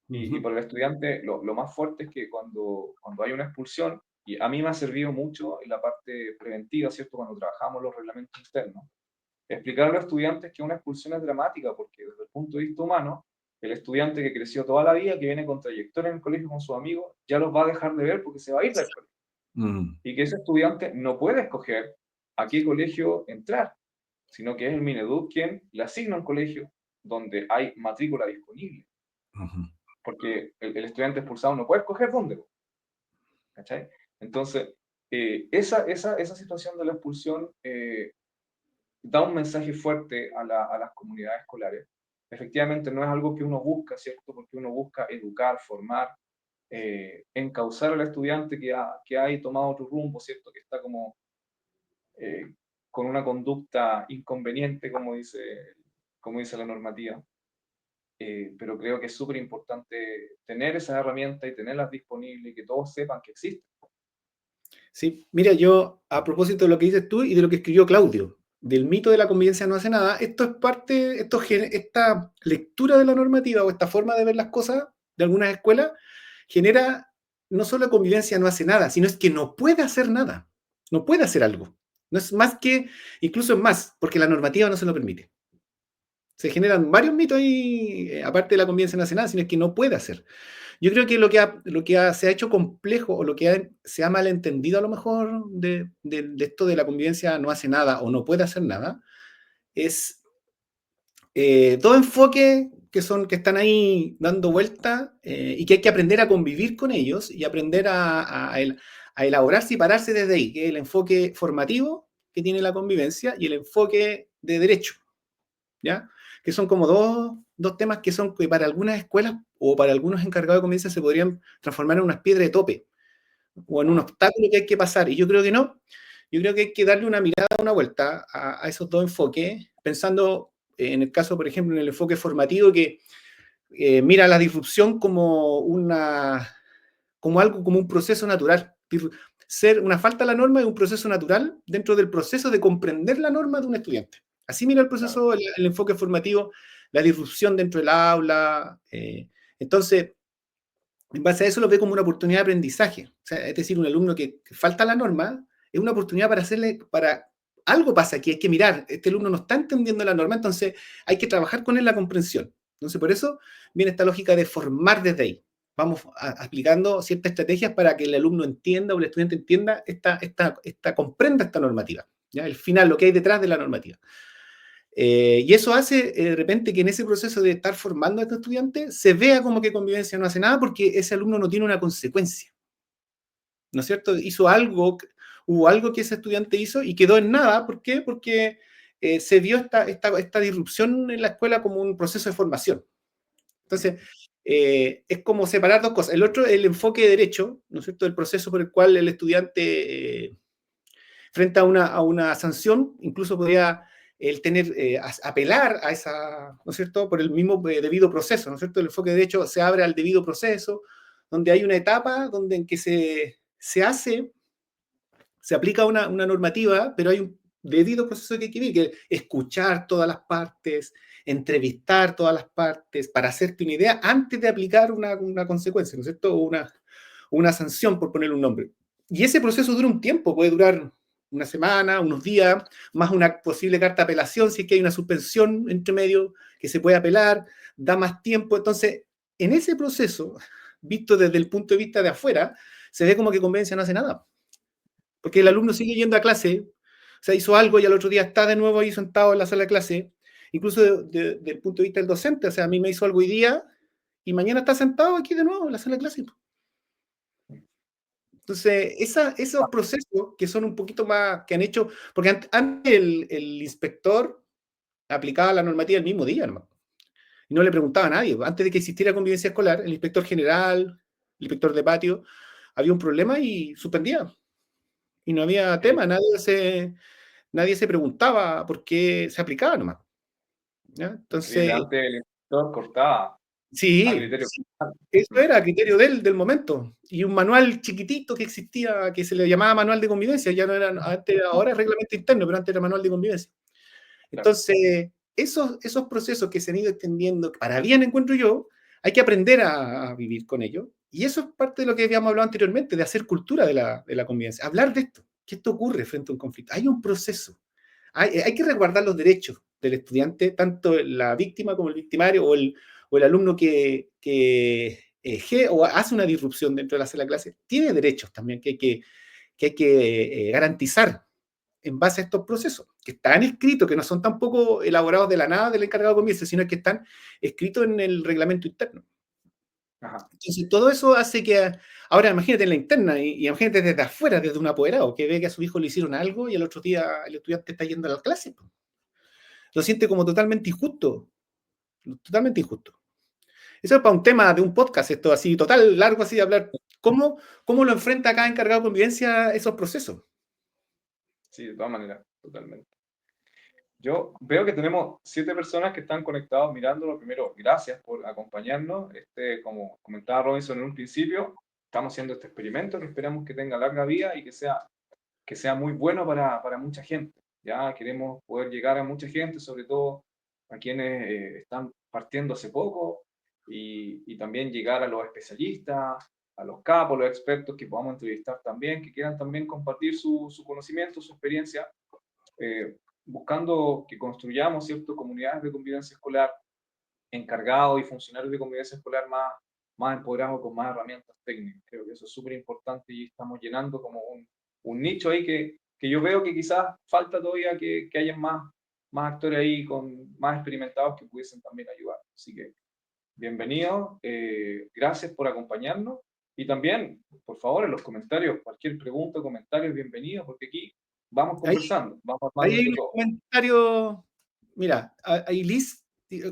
Y ujú, para el estudiante lo más fuerte es que cuando hay una expulsión, y a mí me ha servido mucho en la parte preventiva, ¿cierto? Cuando trabajamos los reglamentos internos, explicar a los estudiantes que una expulsión es dramática, porque desde el punto de vista humano, el estudiante que creció toda la vida, que viene con trayectoria en el colegio con sus amigos, ya los va a dejar de ver porque se va a ir del colegio. mm, Y que ese estudiante no puede escoger a qué colegio entrar, sino que es el Mineduc quien le asigna un colegio donde hay matrícula disponible, ujú. porque el estudiante expulsado no puede escoger dónde, ¿cachai? Entonces, esa situación de la expulsión da un mensaje fuerte a las comunidades escolares. Efectivamente, no es algo que uno busca, ¿cierto? Porque uno busca educar, formar, encauzar al estudiante que ha tomado otro rumbo, ¿cierto? Que está como eh, con una conducta inconveniente, como dice la normativa. Pero creo que es súper importante tener esas herramientas y tenerlas disponibles y que todos sepan que existen. Sí, mira, yo a propósito de lo que dices tú y de lo que escribió Claudio, del mito de la convivencia no hace nada, esto es parte, esta lectura de la normativa o esta forma de ver las cosas de algunas escuelas genera no solo convivencia no hace nada, sino es que no puede hacer nada, no puede hacer algo. No es más que, incluso es más, porque la normativa no se lo permite. Se generan varios mitos ahí, aparte de la convivencia no hace nada, sino es que no puede hacer. Yo creo que se ha hecho complejo o se ha malentendido a lo mejor de esto de la convivencia no hace nada o no puede hacer nada, es dos enfoques que están ahí dando vuelta y que hay que aprender a convivir con ellos y aprender a elaborarse y pararse desde ahí, que es el enfoque formativo que tiene la convivencia y el enfoque de derecho, ¿ya? Que son como dos temas que para algunas escuelas o para algunos encargados de convivencia se podrían transformar en unas piedras de tope o en un Ah, obstáculo que hay que pasar. Y yo creo que no. Yo creo que hay que darle una mirada, una vuelta a esos dos enfoques, pensando en el caso, por ejemplo, en el enfoque formativo que mira la disrupción como algo, como un proceso natural. Ser una falta a la norma es un proceso natural dentro del proceso de comprender la norma de un estudiante. Así mira el claro. proceso, el enfoque formativo, la disrupción dentro del aula. Entonces, en base a eso lo ve como una oportunidad de aprendizaje. O sea, es decir, un alumno que falta a la norma es una oportunidad para algo pasa aquí, hay que mirar, este alumno no está entendiendo la norma, entonces hay que trabajar con él la comprensión. Entonces, por eso viene esta lógica de formar desde ahí. Vamos aplicando ciertas estrategias para que el alumno entienda o el estudiante entienda comprenda esta normativa. ¿Ya? El final, lo que hay detrás de la normativa. Y eso hace de repente que en ese proceso de estar formando a estos estudiantes se vea como que convivencia no hace nada porque ese alumno no tiene una consecuencia, ¿no es cierto? Hubo algo que ese estudiante hizo y quedó en nada. ¿Por qué? Porque se vio esta disrupción en la escuela como un proceso de formación. Entonces, es como separar dos cosas. El otro, el enfoque de derecho, ¿no es cierto? El proceso por el cual el estudiante frente a una sanción, incluso podría el tener, apelar a esa, ¿no es cierto?, por el mismo debido proceso, ¿no es cierto? El enfoque de derecho se abre al debido proceso, donde hay una etapa en que se aplica una normativa, pero hay un debido proceso que hay que vivir, que escuchar todas las partes, entrevistar todas las partes, para hacerte una idea antes de aplicar una consecuencia, ¿no es cierto? O una sanción, por ponerle un nombre. Y ese proceso dura un tiempo, puede durar una semana, unos días, más una posible carta de apelación, si es que hay una suspensión entre medio que se puede apelar, da más tiempo. Entonces, en ese proceso, visto desde el punto de vista de afuera, se ve como que conveniencia no hace nada. Porque el alumno sigue yendo a clase, o sea, hizo algo y al otro día está de nuevo ahí sentado en la sala de clase, incluso desde el punto de vista del docente, o sea, a mí me hizo algo hoy día y mañana está sentado aquí de nuevo en la sala de clase. Entonces, esos procesos que son un poquito más, que han hecho, porque antes el inspector aplicaba la normativa el mismo día, ¿no? Y no le preguntaba a nadie. Antes de que existiera convivencia escolar, el inspector general, el inspector de patio, había un problema y suspendía. Y no había Eh, tema, nadie se preguntaba por qué se aplicaba nomás. ¿Ya? Entonces, Antes el instructor cortaba a sí, criterio. sí, eso era a criterio del momento. Y un manual chiquitito que existía, que se le llamaba manual de convivencia, ya no era, antes, ahora es reglamento interno, pero antes era manual de convivencia. claro. Entonces, esos procesos que se han ido extendiendo, para bien encuentro yo, hay que aprender a vivir con ellos. Y eso es parte de lo que habíamos hablado anteriormente, de hacer cultura de la convivencia. Hablar de esto, que esto ocurre frente a un conflicto. Hay un proceso. Hay que resguardar los derechos del estudiante, tanto la víctima como el victimario o el alumno que o hace una disrupción dentro de la sala de clase, tiene derechos también que hay que garantizar en base a estos procesos, que están escritos, que no son tampoco elaborados de la nada del encargado de convivencia, sino que están escritos en el reglamento interno. Ajá. Entonces, todo eso hace que, ahora imagínate en la interna, y imagínate desde afuera, desde un apoderado, que ve que a su hijo le hicieron algo y al otro día el estudiante está yendo a la clase. Lo siente como totalmente injusto, totalmente injusto. Eso es para un tema de un podcast, esto así, total, largo así, de hablar. ¿Cómo lo enfrenta acá encargado de convivencia esos procesos? Sí, de todas maneras, totalmente. Yo veo que tenemos 7 personas que están conectados mirándolo. Primero, gracias por acompañarnos. Como comentaba Robinson en un principio, estamos haciendo este experimento que esperamos que tenga larga vida y que sea muy bueno para mucha gente. Ya queremos poder llegar a mucha gente, sobre todo a quienes están partiendo hace poco, y también llegar a los especialistas, a los capos, los expertos que podamos entrevistar también, que quieran también compartir su conocimiento, su experiencia, eh, buscando que construyamos, ¿cierto?, comunidades de convivencia escolar, encargados y funcionarios de convivencia escolar más empoderados, con más herramientas técnicas. Creo que eso es súper importante y estamos llenando como un nicho ahí que yo veo que quizás falta todavía que haya más actores ahí con más experimentados que pudiesen también ayudar. Así que bienvenidos, gracias por acompañarnos y también, por favor, en los comentarios, cualquier pregunta o comentario es bienvenido, porque aquí vamos Ahí, conversando, vamos ahí armando hay entre un todos. comentario, mira, ahí Liz,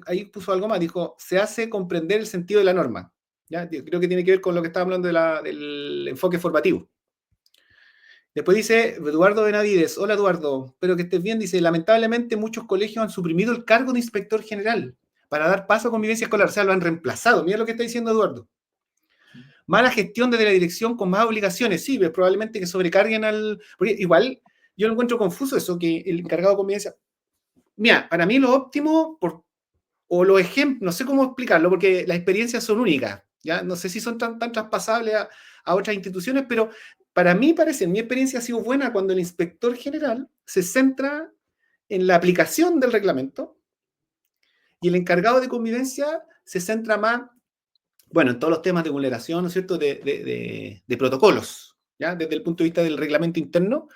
ahí puso algo más, dijo, se hace comprender el sentido de la norma. ¿Ya? Creo que tiene que ver con lo que estaba hablando del enfoque formativo. Después dice Eduardo Benavides, hola Eduardo, espero que estés bien. Dice, lamentablemente muchos colegios han suprimido el cargo de inspector general para dar paso a convivencia escolar, o sea, lo han reemplazado. Mira lo que está diciendo Eduardo. Mala gestión desde la dirección con más obligaciones, sí, pero probablemente que sobrecarguen al... Porque igual yo lo encuentro confuso eso, que el encargado de convivencia... Mira, para mí lo óptimo, o los ejemplos, no sé cómo explicarlo, porque las experiencias son únicas, ¿ya? No sé si son tan traspasables a otras instituciones, pero para mí parece, mi experiencia ha sido buena cuando el inspector general se centra en la aplicación del reglamento y el encargado de convivencia se centra más, bueno, en todos los temas de vulneración, ¿no es cierto?, de protocolos, ¿ya? Desde el punto de vista del reglamento interno,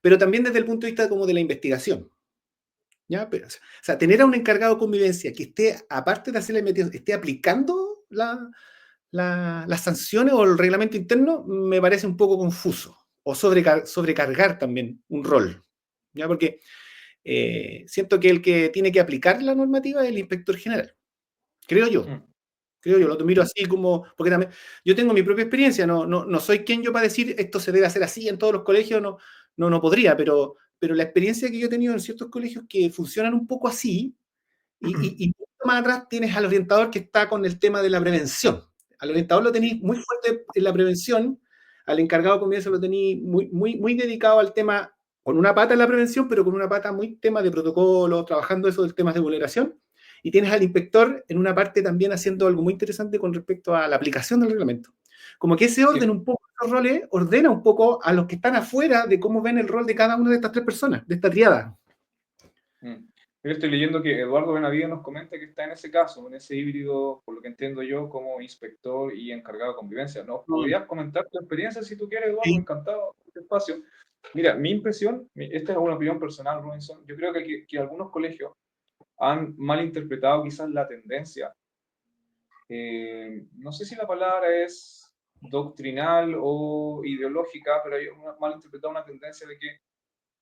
pero también desde el punto de vista como de la investigación. ¿Ya? Pero, o sea, tener a un encargado de convivencia que esté, aparte de hacer la investigación, esté aplicando las sanciones o el reglamento interno, me parece un poco confuso. O sobrecargar también un rol. ¿Ya? Porque siento que el que tiene que aplicar la normativa es el inspector general. Creo yo. Mm, Creo yo, lo miro así como, porque también yo tengo mi propia experiencia, no soy quien yo para decir esto se debe hacer así en todos los colegios, no podría, pero la experiencia que yo he tenido en ciertos colegios que funcionan un poco así, y más atrás tienes al orientador que está con el tema de la prevención. Al orientador lo tenéis sí, muy fuerte en la prevención, al encargado de convivencia lo tenéis muy dedicado al tema, con una pata en la prevención, pero con una pata muy tema de protocolo, trabajando eso del tema de vulneración. Y tienes al inspector en una parte también haciendo algo muy interesante con respecto a la aplicación del reglamento. Como que ese orden sí. un poco, los roles, ordena un poco a los que están afuera de cómo ven el rol de cada una de estas tres personas, de esta triada. Mm. Yo estoy leyendo que Eduardo Benavides nos comenta que está en ese caso, en ese híbrido, por lo que entiendo yo, como inspector y encargado de convivencia. ¿No? ¿Podrías comentar tu experiencia si tú quieres, Eduardo? Sí. Encantado de este espacio. Mira, mi impresión, esta es una opinión personal, Robinson, yo creo que algunos colegios han malinterpretado quizás la tendencia. No sé si la palabra es doctrinal o ideológica, pero hay malinterpretado una tendencia de que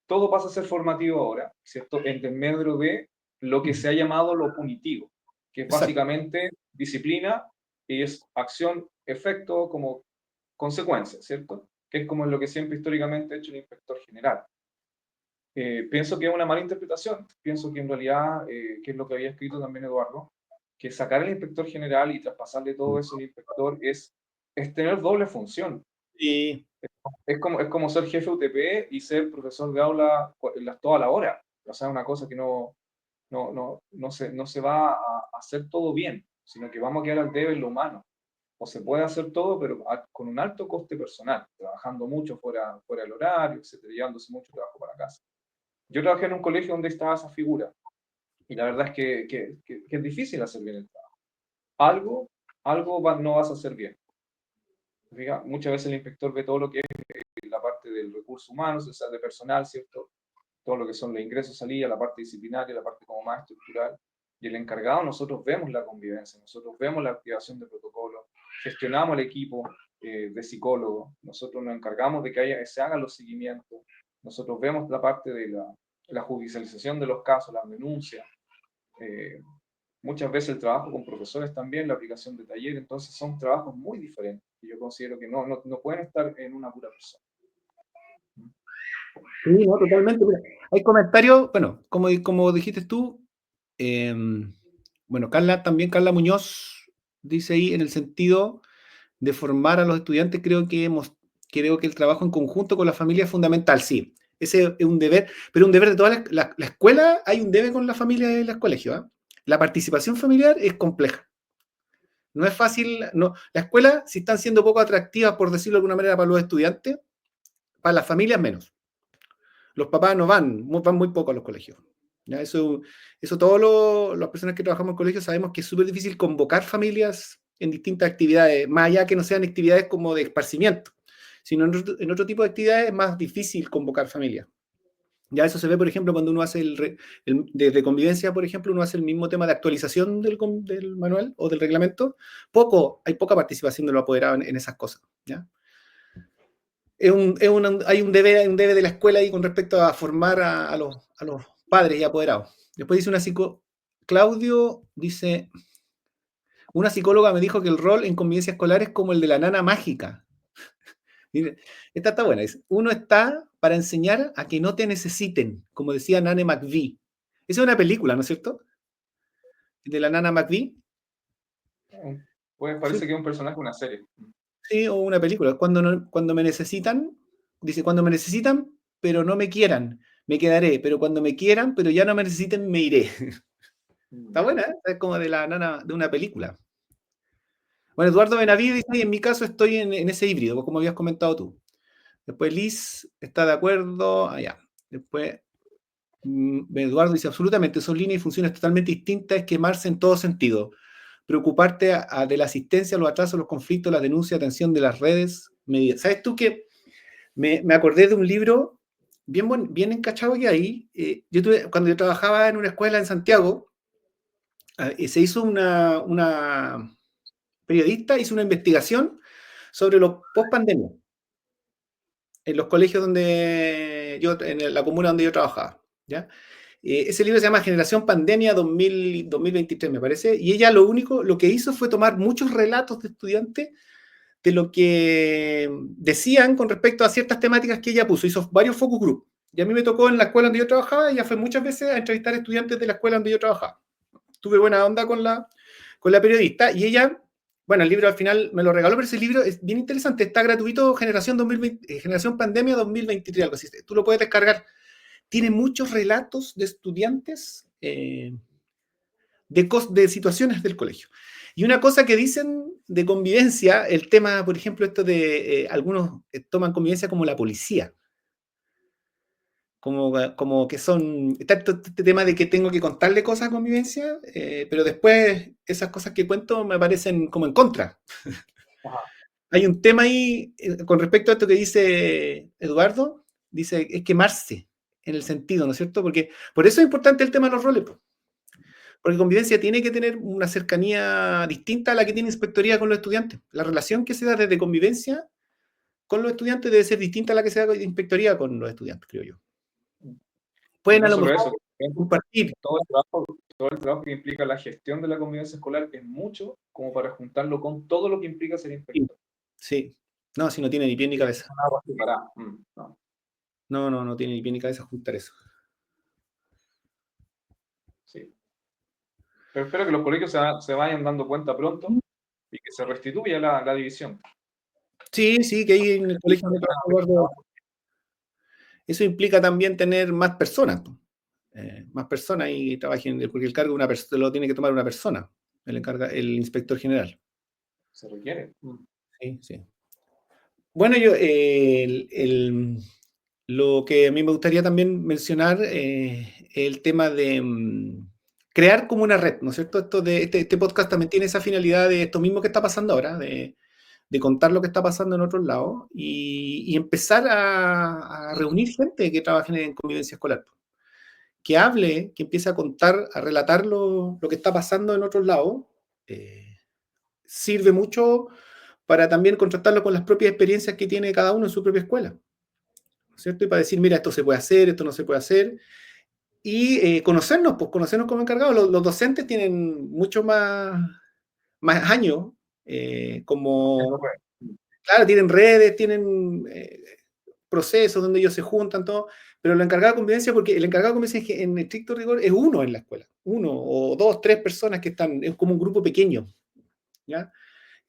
todo pasa a ser formativo ahora, ¿cierto? En desmedro de lo que se ha llamado lo punitivo, que es Exacto. básicamente disciplina y es acción, efecto como consecuencia, ¿cierto? Que es como en lo que siempre históricamente ha hecho el inspector general. Pienso que es una mala interpretación, pienso que en realidad, que es lo que había escrito también Eduardo, que sacar al inspector general y traspasarle todo eso al inspector es tener doble función. Y Es como ser jefe UTP y ser profesor de aula toda la hora. O sea, una cosa que no. no se va a hacer todo bien, sino que vamos a quedar al debe en lo humano. O se puede hacer todo, pero con un alto coste personal, trabajando mucho fuera del horario, etcétera, llevándose mucho trabajo para casa. Yo trabajé en un colegio donde estaba esa figura, y la verdad es que es difícil hacer bien el trabajo. Algo no vas a hacer bien. Muchas veces el inspector ve todo lo que es la parte del recurso humano, o sea, de personal, ¿cierto? Todo lo que son los ingresos, salidas, la parte disciplinaria, la parte como más estructural. Y el encargado, nosotros vemos la convivencia, nosotros vemos la activación de protocolos, gestionamos el equipo de psicólogos, nosotros nos encargamos de que se hagan los seguimientos, nosotros vemos la parte de la judicialización de los casos, las denuncias, eh, muchas veces el trabajo con profesores también, la aplicación de talleres, entonces son trabajos muy diferentes y yo considero que no pueden estar en una pura persona. Sí, no, totalmente. Mira, hay comentarios, bueno, como dijiste tú, bueno, Carla Muñoz dice ahí en el sentido de formar a los estudiantes, creo que el trabajo en conjunto con la familia es fundamental, sí. Ese es un deber, pero un deber de toda la escuela, hay un deber con la familia y los colegios. ¿Eh? La participación familiar es compleja. No es fácil, no. La escuela, si están siendo poco atractivas, por decirlo de alguna manera, para los estudiantes, para las familias menos. Los papás no van muy poco a los colegios. ¿Ya? Eso todas las personas que trabajamos en colegios sabemos que es súper difícil convocar familias en distintas actividades, más allá que no sean actividades como de esparcimiento, sino en otro tipo de actividades es más difícil convocar familias. Ya eso se ve, por ejemplo, cuando uno hace de convivencia, por ejemplo, uno hace el mismo tema de actualización del manual o del reglamento. Hay poca participación de los apoderados en esas cosas. ¿Ya? Hay un debe de la escuela ahí con respecto a formar a los padres y apoderados. Después dice Claudio dice, una psicóloga me dijo que el rol en convivencia escolar es como el de la nana mágica. Esta está buena. Uno está para enseñar a que no te necesiten, como decía Nanny McVie. Esa es una película, ¿no es cierto? De la nana McVie. Pues parece que es un personaje de una serie. Sí, o una película. Cuando me necesitan, dice, cuando me necesitan, pero no me quieran, me quedaré. Pero cuando me quieran, pero ya no me necesiten, me iré. Está buena, ¿eh? Es como de la nana de una película. Bueno, Eduardo Benavides dice, en mi caso estoy en ese híbrido, como habías comentado tú. Después Liz está de acuerdo. Allá. Después Eduardo dice, absolutamente, son líneas y funciones totalmente distintas, es quemarse en todo sentido. Preocuparte de la asistencia, los atrasos, los conflictos, las denuncias, atención de las redes, medidas. ¿Sabes tú que me acordé de un libro bien encachado que hay? Cuando yo trabajaba en una escuela en Santiago, se hizo una periodista, hizo una investigación sobre los post-pandemia en los colegios en la comuna donde yo trabajaba, ¿ya? Ese libro se llama Generación Pandemia 2023, me parece, y ella lo que hizo fue tomar muchos relatos de estudiantes de lo que decían con respecto a ciertas temáticas que ella puso. Hizo varios focus group. Y a mí me tocó en la escuela donde yo trabajaba, ella fue muchas veces a entrevistar estudiantes de la escuela donde yo trabajaba. Tuve buena onda con la periodista y ella, bueno, el libro al final me lo regaló, pero ese libro es bien interesante, está gratuito, Generación Pandemia 2023, algo así. Tú lo puedes descargar. Tiene muchos relatos de estudiantes de situaciones del colegio. Y una cosa que dicen de convivencia, el tema, por ejemplo, esto de algunos toman convivencia como la policía, como que son, tanto este tema de que tengo que contarle cosas a convivencia, pero después esas cosas que cuento me parecen como en contra. Ajá. Hay un tema ahí con respecto a esto que dice Eduardo, dice es quemarse en el sentido, ¿no es cierto? Porque por eso es importante el tema de los roles, porque convivencia tiene que tener una cercanía distinta a la que tiene inspectoría con los estudiantes. La relación que se da desde convivencia con los estudiantes debe ser distinta a la que se da de inspectoría con los estudiantes, creo yo. Y Pueden no a lo solo mejor eso, compartir. todo el trabajo que implica la gestión de la convivencia escolar es mucho como para juntarlo con todo lo que implica ser inspector. Sí. No, si no tiene ni pie ni Sí, cabeza. son aguas separadas. No. No tiene ni pie ni cabeza juntar eso. Sí. Pero espero que los colegios se vayan dando cuenta pronto y que se restituya la división. Sí, que ahí en el colegio donde trabajo, Eduardo, eso implica también tener más personas. más personas y trabajen, porque el cargo de una lo tiene que tomar una persona, el inspector general. Se requiere. Sí, sí. Bueno, yo, lo que a mí me gustaría también mencionar el tema de crear como una red, ¿no es cierto? Este podcast también tiene esa finalidad de esto mismo que está pasando ahora, de contar lo que está pasando en otros lados y empezar a reunir gente que trabaje en convivencia escolar. Que hable, que empiece a contar, a relatar lo que está pasando en otros lados, sirve mucho para también contrastarlo con las propias experiencias que tiene cada uno en su propia escuela, ¿no es cierto? Y para decir, mira, esto se puede hacer, esto no se puede hacer, y conocernos, pues conocernos como encargados. Los docentes tienen mucho más años, como, claro, tienen redes, tienen procesos donde ellos se juntan, todo, pero el encargado de convivencia, porque el encargado de convivencia en estricto rigor es uno en la escuela, uno o dos, tres personas que están, es como un grupo pequeño, ¿ya?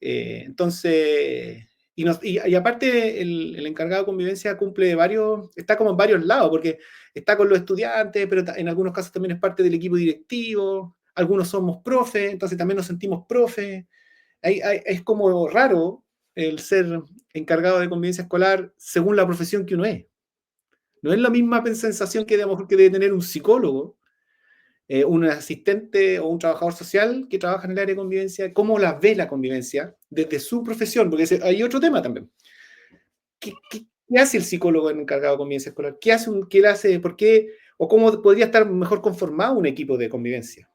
Entonces, y aparte el encargado de convivencia cumple está como en varios lados, porque está con los estudiantes, pero en algunos casos también es parte del equipo directivo, algunos somos profes, entonces también nos sentimos profes. Es como raro el ser encargado de convivencia escolar según la profesión que uno es. No es la misma sensación que, que debe tener un psicólogo, un asistente o un trabajador social que trabaja en el área de convivencia, cómo la ve la convivencia desde su profesión, porque hay otro tema también. ¿Qué hace el psicólogo encargado de convivencia escolar? ¿Qué hace? ¿Por qué? ¿O cómo podría estar mejor conformado un equipo de convivencia?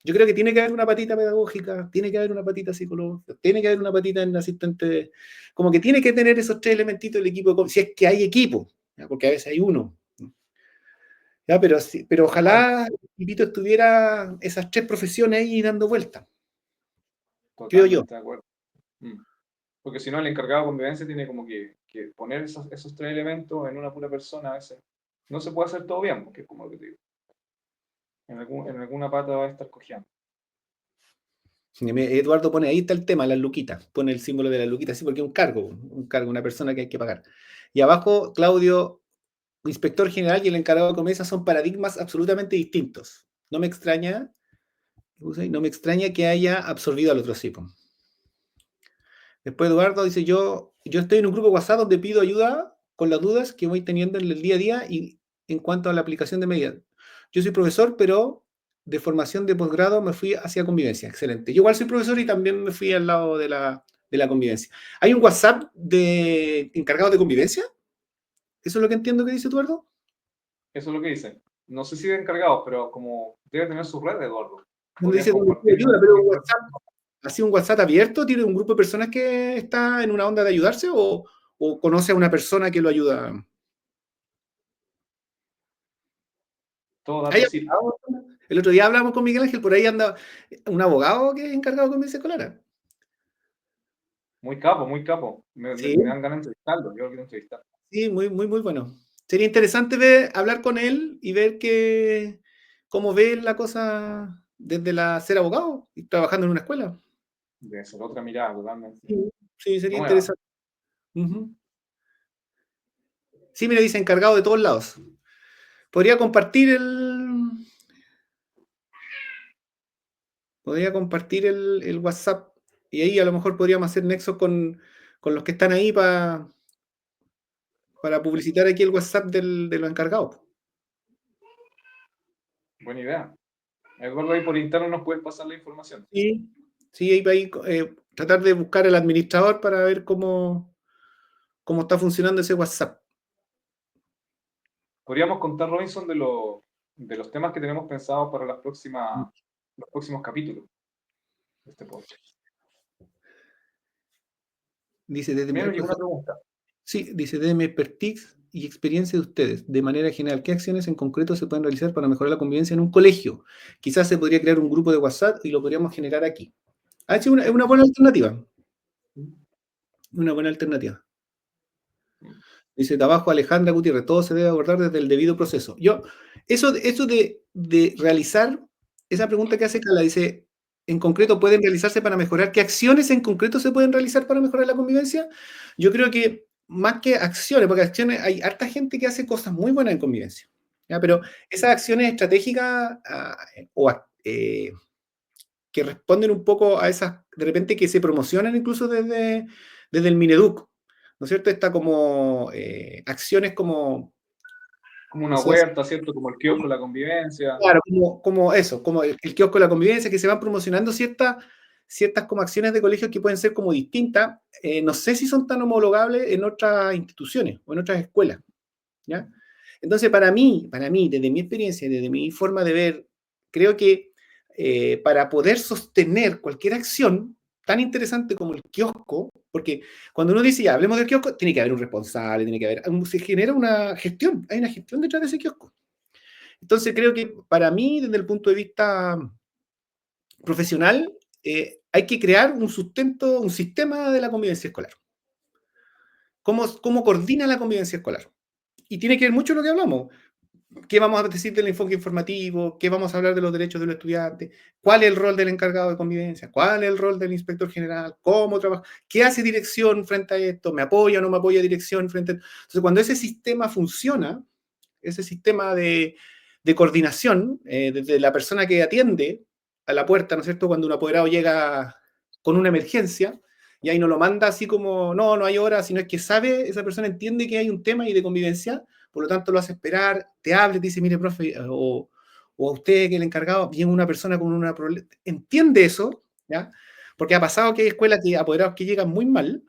Yo creo que tiene que haber una patita pedagógica, tiene que haber una patita psicológica, tiene que haber una patita en el asistente, como que tiene que tener esos tres elementitos del equipo, si es que hay equipo, ¿ya? Porque a veces hay uno. ¿Ya? Pero ojalá Pipito estuviera esas tres profesiones ahí dando vueltas, creo yo. Totalmente de acuerdo. Porque si no, el encargado de convivencia tiene como que poner esos tres elementos en una pura persona a veces. No se puede hacer todo bien, porque es como lo que te digo. En alguna pata va a estar cojeando. Eduardo pone, ahí está el tema, las luquitas, pone el símbolo de las luquitas, sí, porque es un cargo, una persona que hay que pagar. Y abajo, Claudio, inspector general y el encargado de convivencia son paradigmas absolutamente distintos. No me extraña que haya absorbido al otro tipo. Después Eduardo dice, yo estoy en un grupo WhatsApp donde pido ayuda con las dudas que voy teniendo en el día a día y en cuanto a la aplicación de medidas. Yo soy profesor, pero de formación de posgrado me fui hacia convivencia. Excelente. Yo igual soy profesor y también me fui al lado de la convivencia. ¿Hay un WhatsApp de encargado de convivencia? ¿Eso es lo que entiendo que dice Eduardo? Eso es lo que dicen. No sé si de encargados, pero como debe tener su red, Eduardo. Donde dice donde pide ayuda, pero WhatsApp, ¿así un WhatsApp abierto? ¿Tiene un grupo de personas que está en una onda de ayudarse o conoce a una persona que lo ayuda? Todo dato sí. El otro día hablamos con Miguel Ángel, por ahí anda un abogado que es encargado de convivencia escolar. Muy capo, muy capo. Me dan ganas de entrevistarlo. Yo lo quiero entrevistar. Sí, muy, muy, muy bueno. Sería interesante hablar con él y ver cómo ve la cosa desde ser abogado y trabajando en una escuela. Debe ser otra mirada totalmente. Sí, sería interesante. Sí, me dice encargado de todos lados. Podría compartir el WhatsApp y ahí a lo mejor podríamos hacer nexo con los que están ahí para publicitar aquí el WhatsApp de los encargados. Buena idea. Eduardo, ahí por interno nos puedes pasar la información. Sí, ahí tratar de buscar el administrador para ver cómo está funcionando ese WhatsApp. Podríamos contar, Robinson, de los temas que tenemos pensados para los próximos capítulos de este podcast. Dice, una pregunta. Sí, dice, desde mi expertise y experiencia de ustedes, de manera general, ¿qué acciones en concreto se pueden realizar para mejorar la convivencia en un colegio? Quizás se podría crear un grupo de WhatsApp y lo podríamos generar aquí. Es una buena alternativa. Una buena alternativa. Dice, de abajo Alejandra Gutiérrez, todo se debe abordar desde el debido proceso. Eso de realizar, esa pregunta que hace Carla, dice, en concreto, ¿pueden realizarse para mejorar? ¿Qué acciones en concreto se pueden realizar para mejorar la convivencia? Yo creo que más que acciones, porque acciones, hay harta gente que hace cosas muy buenas en convivencia. ¿ya? Pero esas acciones estratégicas que responden un poco a esas, de repente que se promocionan incluso desde el Mineduc, ¿no es cierto? Está como acciones como, Como no una sé, huerta, ¿cierto? Como el kiosco, la convivencia. claro, como eso, como el kiosco de la convivencia, que se van promocionando ciertas como acciones de colegios que pueden ser como distintas. No sé si son tan homologables en otras instituciones o en otras escuelas, ¿ya? Entonces, para mí, desde mi experiencia, desde mi forma de ver, creo que para poder sostener cualquier acción tan interesante como el kiosco, porque cuando uno dice, ya, hablemos del kiosco, tiene que haber un responsable, se genera una gestión, hay una gestión detrás de ese kiosco. Entonces, creo que para mí, desde el punto de vista profesional, hay que crear un sustento, un sistema de la convivencia escolar. ¿Cómo coordina la convivencia escolar? Y tiene que ver mucho lo que hablamos. ¿Qué vamos a decir del enfoque informativo? ¿Qué vamos a hablar de los derechos de los estudiantes? ¿Cuál es el rol del encargado de convivencia? ¿Cuál es el rol del inspector general? ¿Cómo trabaja? ¿Qué hace dirección frente a esto? ¿Me apoya o no me apoya dirección frente a esto? Entonces, cuando ese sistema funciona, ese sistema de coordinación, desde la persona que atiende a la puerta, ¿no es cierto? Cuando un apoderado llega con una emergencia, y ahí no lo manda así como, no, no hay hora, sino es que sabe, esa persona entiende que hay un tema y de convivencia, por lo tanto lo hace esperar, te habla, te dice, mire, profe, o a usted que es el encargado, viene una persona con una problema, entiende eso, ¿ya? Porque ha pasado que hay escuelas que apoderados que llegan muy mal,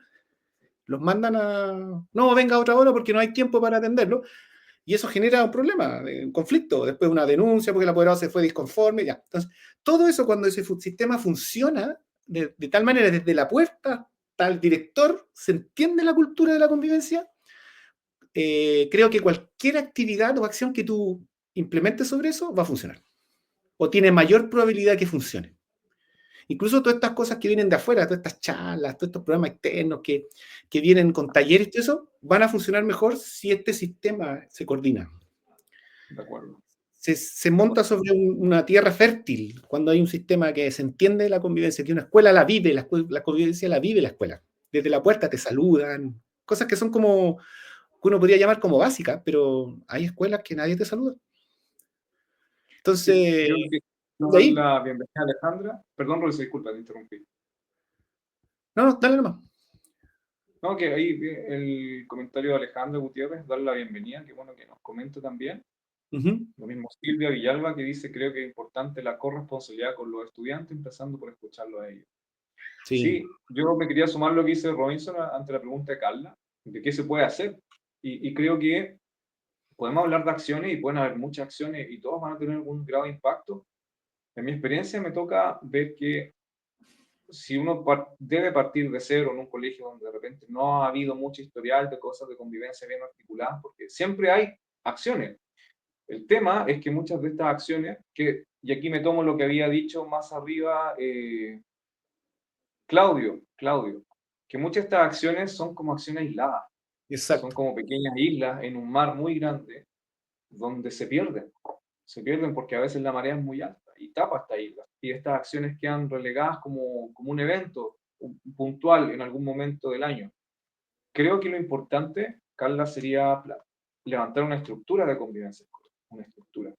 los mandan a, no, venga a otra hora porque no hay tiempo para atenderlo, y eso genera un problema, un conflicto, después una denuncia porque el apoderado se fue disconforme, ya. Entonces, todo eso cuando ese sistema funciona de tal manera, desde la puerta hasta el director, se entiende la cultura de la convivencia, creo que cualquier actividad o acción que tú implementes sobre eso va a funcionar, o tiene mayor probabilidad que funcione. Incluso todas estas cosas que vienen de afuera, todas estas charlas, todos estos programas externos que vienen con talleres y todo eso, van a funcionar mejor si este sistema se coordina. De acuerdo. Se monta sobre una tierra fértil cuando hay un sistema que se entiende la convivencia, que una escuela la vive, la convivencia la vive la escuela. Desde la puerta te saludan, cosas que son como, que uno podría llamar como básicas, pero hay escuelas que nadie te saluda. Sí, Entonces, yo quiero de dar ahí, la bienvenida a Alejandra. Perdón, Rolis, disculpa, te interrumpí. no, no, dale nomás. No, que ahí el comentario de Alejandra Gutiérrez, darle la bienvenida, que bueno que nos comenta también. Ujú. Lo mismo Silvia Villalba, que dice, creo que es importante la corresponsabilidad con los estudiantes, empezando por escucharlo a ellos. Sí, Sí, yo me quería sumar lo que dice Robinson ante la pregunta de Carla, de qué se puede hacer. Y creo que podemos hablar de acciones y pueden haber muchas acciones y todas van a tener algún grado de impacto. En mi experiencia me toca ver que si uno debe partir de cero en un colegio donde de repente no ha habido mucho historial de cosas de convivencia bien articuladas, porque siempre hay acciones. El tema es que muchas de estas acciones, y aquí me tomo lo que había dicho más arriba Claudio, que muchas de estas acciones son como acciones aisladas, son exacto. como pequeñas islas en un mar muy grande donde se pierden porque a veces la marea es muy alta y tapa esta isla. Y estas acciones quedan relegadas como un evento puntual en algún momento del año. Creo que lo importante, Carla, sería levantar una estructura de convivencia escolar, una estructura,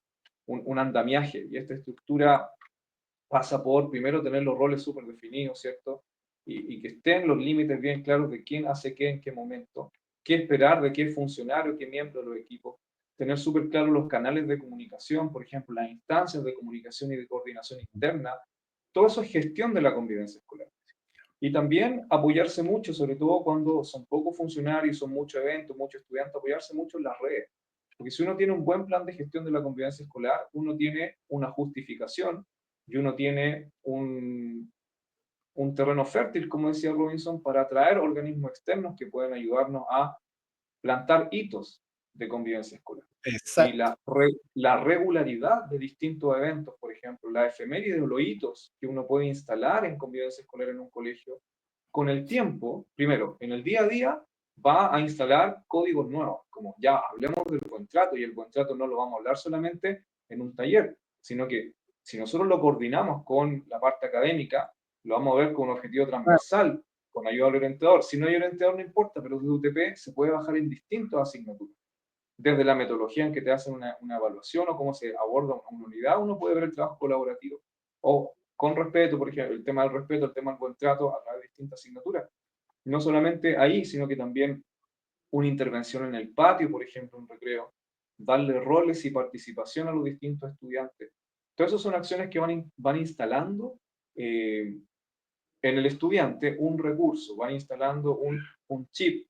un andamiaje. Y esta estructura pasa por, primero, tener los roles súper definidos, ¿cierto? Y que estén los límites bien claros de quién hace qué en qué momento, qué esperar de qué funcionario, qué miembro de los equipos, tener súper claros los canales de comunicación, por ejemplo, las instancias de comunicación y de coordinación interna. Todo eso es gestión de la convivencia escolar. Y también apoyarse mucho, sobre todo cuando son pocos funcionarios, son muchos eventos, muchos estudiantes, apoyarse mucho en las redes. Porque si uno tiene un buen plan de gestión de la convivencia escolar, uno tiene una justificación y uno tiene un terreno fértil, como decía Robinson, para atraer organismos externos que pueden ayudarnos a plantar hitos de convivencia escolar. Y Exacto. la regularidad de distintos eventos, por ejemplo, la efeméride o los hitos que uno puede instalar en convivencia escolar en un colegio, con el tiempo, primero, en el día a día, va a instalar códigos nuevos, como ya hablemos del buen trato, y el buen trato no lo vamos a hablar solamente en un taller, sino que si nosotros lo coordinamos con la parte académica, lo vamos a ver con un objetivo transversal, con ayuda al orientador. Si no hay orientador, no importa, pero desde UTP se puede bajar en distintas asignaturas desde la metodología en que te hacen una evaluación o cómo se aborda una unidad, uno puede ver el trabajo colaborativo. O con respeto, por ejemplo, el tema del respeto, el tema del buen trato a través de distintas asignaturas. No solamente ahí, sino que también una intervención en el patio, por ejemplo, en recreo, darle roles y participación a los distintos estudiantes. Todas esas son acciones que van instalando en el estudiante un recurso, van instalando un chip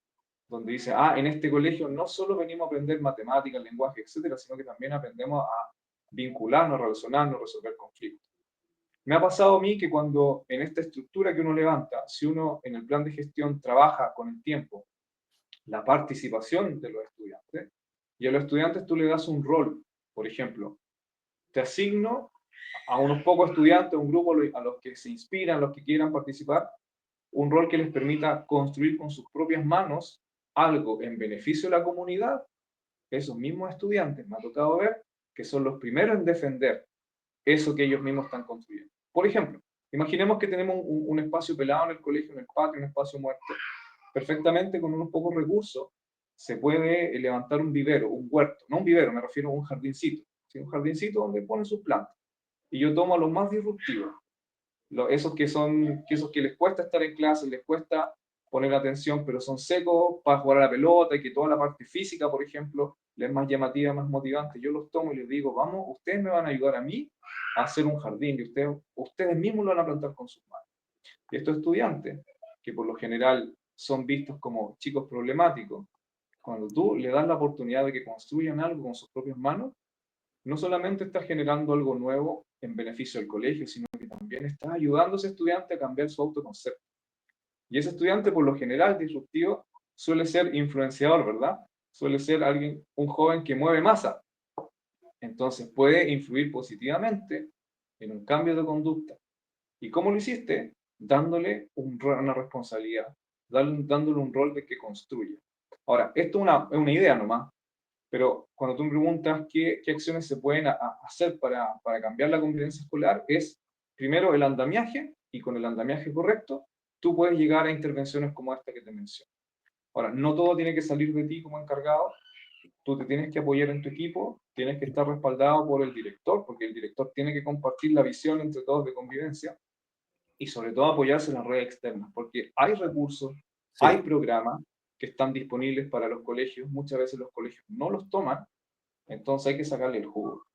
donde dice, en este colegio no solo venimos a aprender matemáticas, lenguaje, etcétera, sino que también aprendemos a vincularnos, a relacionarnos, a resolver conflictos. Me ha pasado a mí que cuando en esta estructura que uno levanta, si uno en el plan de gestión trabaja con el tiempo la participación de los estudiantes, y a los estudiantes tú le das un rol, por ejemplo, te asigno a unos pocos estudiantes, un grupo a los que se inspiran, a los que quieran participar, un rol que les permita construir con sus propias manos algo en beneficio de la comunidad. Esos mismos estudiantes me ha tocado ver que son los primeros en defender eso que ellos mismos están construyendo. Por ejemplo, imaginemos que tenemos un espacio pelado en el colegio, en el patio, un espacio muerto. Perfectamente con unos pocos recursos se puede levantar un vivero, un huerto, no un vivero, me refiero a un jardincito, ¿sí? Un jardincito donde ponen sus plantas. Y yo tomo a los más disruptivos, esos que les cuesta estar en clase, les cuesta poner atención, pero son secos para jugar a la pelota y que toda la parte física, por ejemplo, les es más llamativa, más motivante. Yo los tomo y les digo, vamos, ustedes me van a ayudar a mí a hacer un jardín y ustedes mismos lo van a plantar con sus manos. Y estos estudiantes, que por lo general son vistos como chicos problemáticos, cuando tú le das la oportunidad de que construyan algo con sus propias manos, no solamente estás generando algo nuevo en beneficio del colegio, sino que también estás ayudando a ese estudiante a cambiar su autoconcepto. Y ese estudiante, por lo general, disruptivo, suele ser influenciador, ¿verdad? Suele ser un joven que mueve masa. Entonces puede influir positivamente en un cambio de conducta. ¿Y cómo lo hiciste? Dándole una responsabilidad, dándole un rol de que construya. Ahora, esto es una idea nomás, pero cuando tú me preguntas qué acciones se pueden hacer para cambiar la convivencia escolar, es primero el andamiaje, y con el andamiaje correcto, tú puedes llegar a intervenciones como esta que te menciono. Ahora, no todo tiene que salir de ti como encargado, tú te tienes que apoyar en tu equipo, tienes que estar respaldado por el director, porque el director tiene que compartir la visión entre todos de convivencia, y sobre todo apoyarse en las redes externas, porque hay recursos, hay Sí. programas que están disponibles para los colegios, muchas veces los colegios no los toman, entonces hay que sacarle el jugo.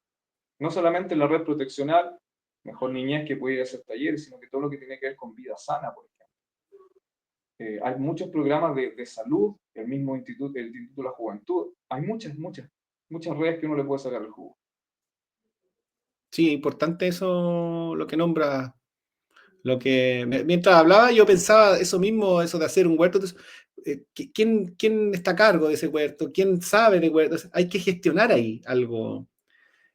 No solamente la red proteccional, mejor niñez que puede ir a hacer talleres, sino que todo lo que tiene que ver con vida sana, por ejemplo. Hay muchos programas de salud, el Instituto de la Juventud, hay muchas redes que uno le puede sacar el jugo. Sí, importante eso, lo que nombra. Mientras hablaba, yo pensaba eso mismo, eso de hacer un huerto. Entonces, ¿quién está a cargo de ese huerto? ¿Quién sabe de huertos? Hay que gestionar ahí algo.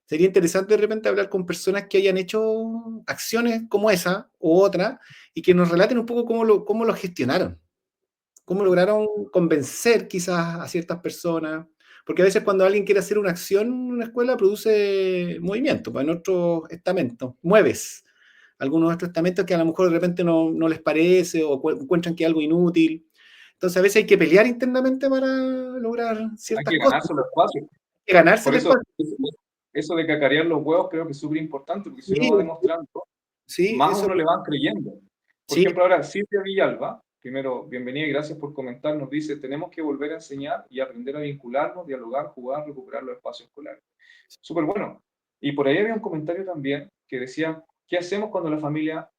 Sería interesante de repente hablar con personas que hayan hecho acciones como esa u otra y que nos relaten un poco cómo lo gestionaron, cómo lograron convencer quizás a ciertas personas. Porque a veces cuando alguien quiere hacer una acción en una escuela produce movimiento, pues en otros estamentos, mueves algunos otros estamentos que a lo mejor de repente no les parece o encuentran que es algo inútil. Entonces a veces hay que pelear internamente para lograr Hay ciertas que cosas. ganarse los espacios. Hay que ganarse Por el eso, espacio. eso de cacarear los huevos creo que es súper importante, porque si uno va Sí, demostrando, sí, más a eso, uno le van creyendo. Por sí, ejemplo, ahora Silvia Villalba, primero, bienvenida y gracias por comentar, nos dice, tenemos que volver a enseñar y aprender a vincularnos, dialogar, jugar, recuperar los espacios escolares. Súper bueno. Y por ahí había un comentario también que decía, ¿qué hacemos cuando la familia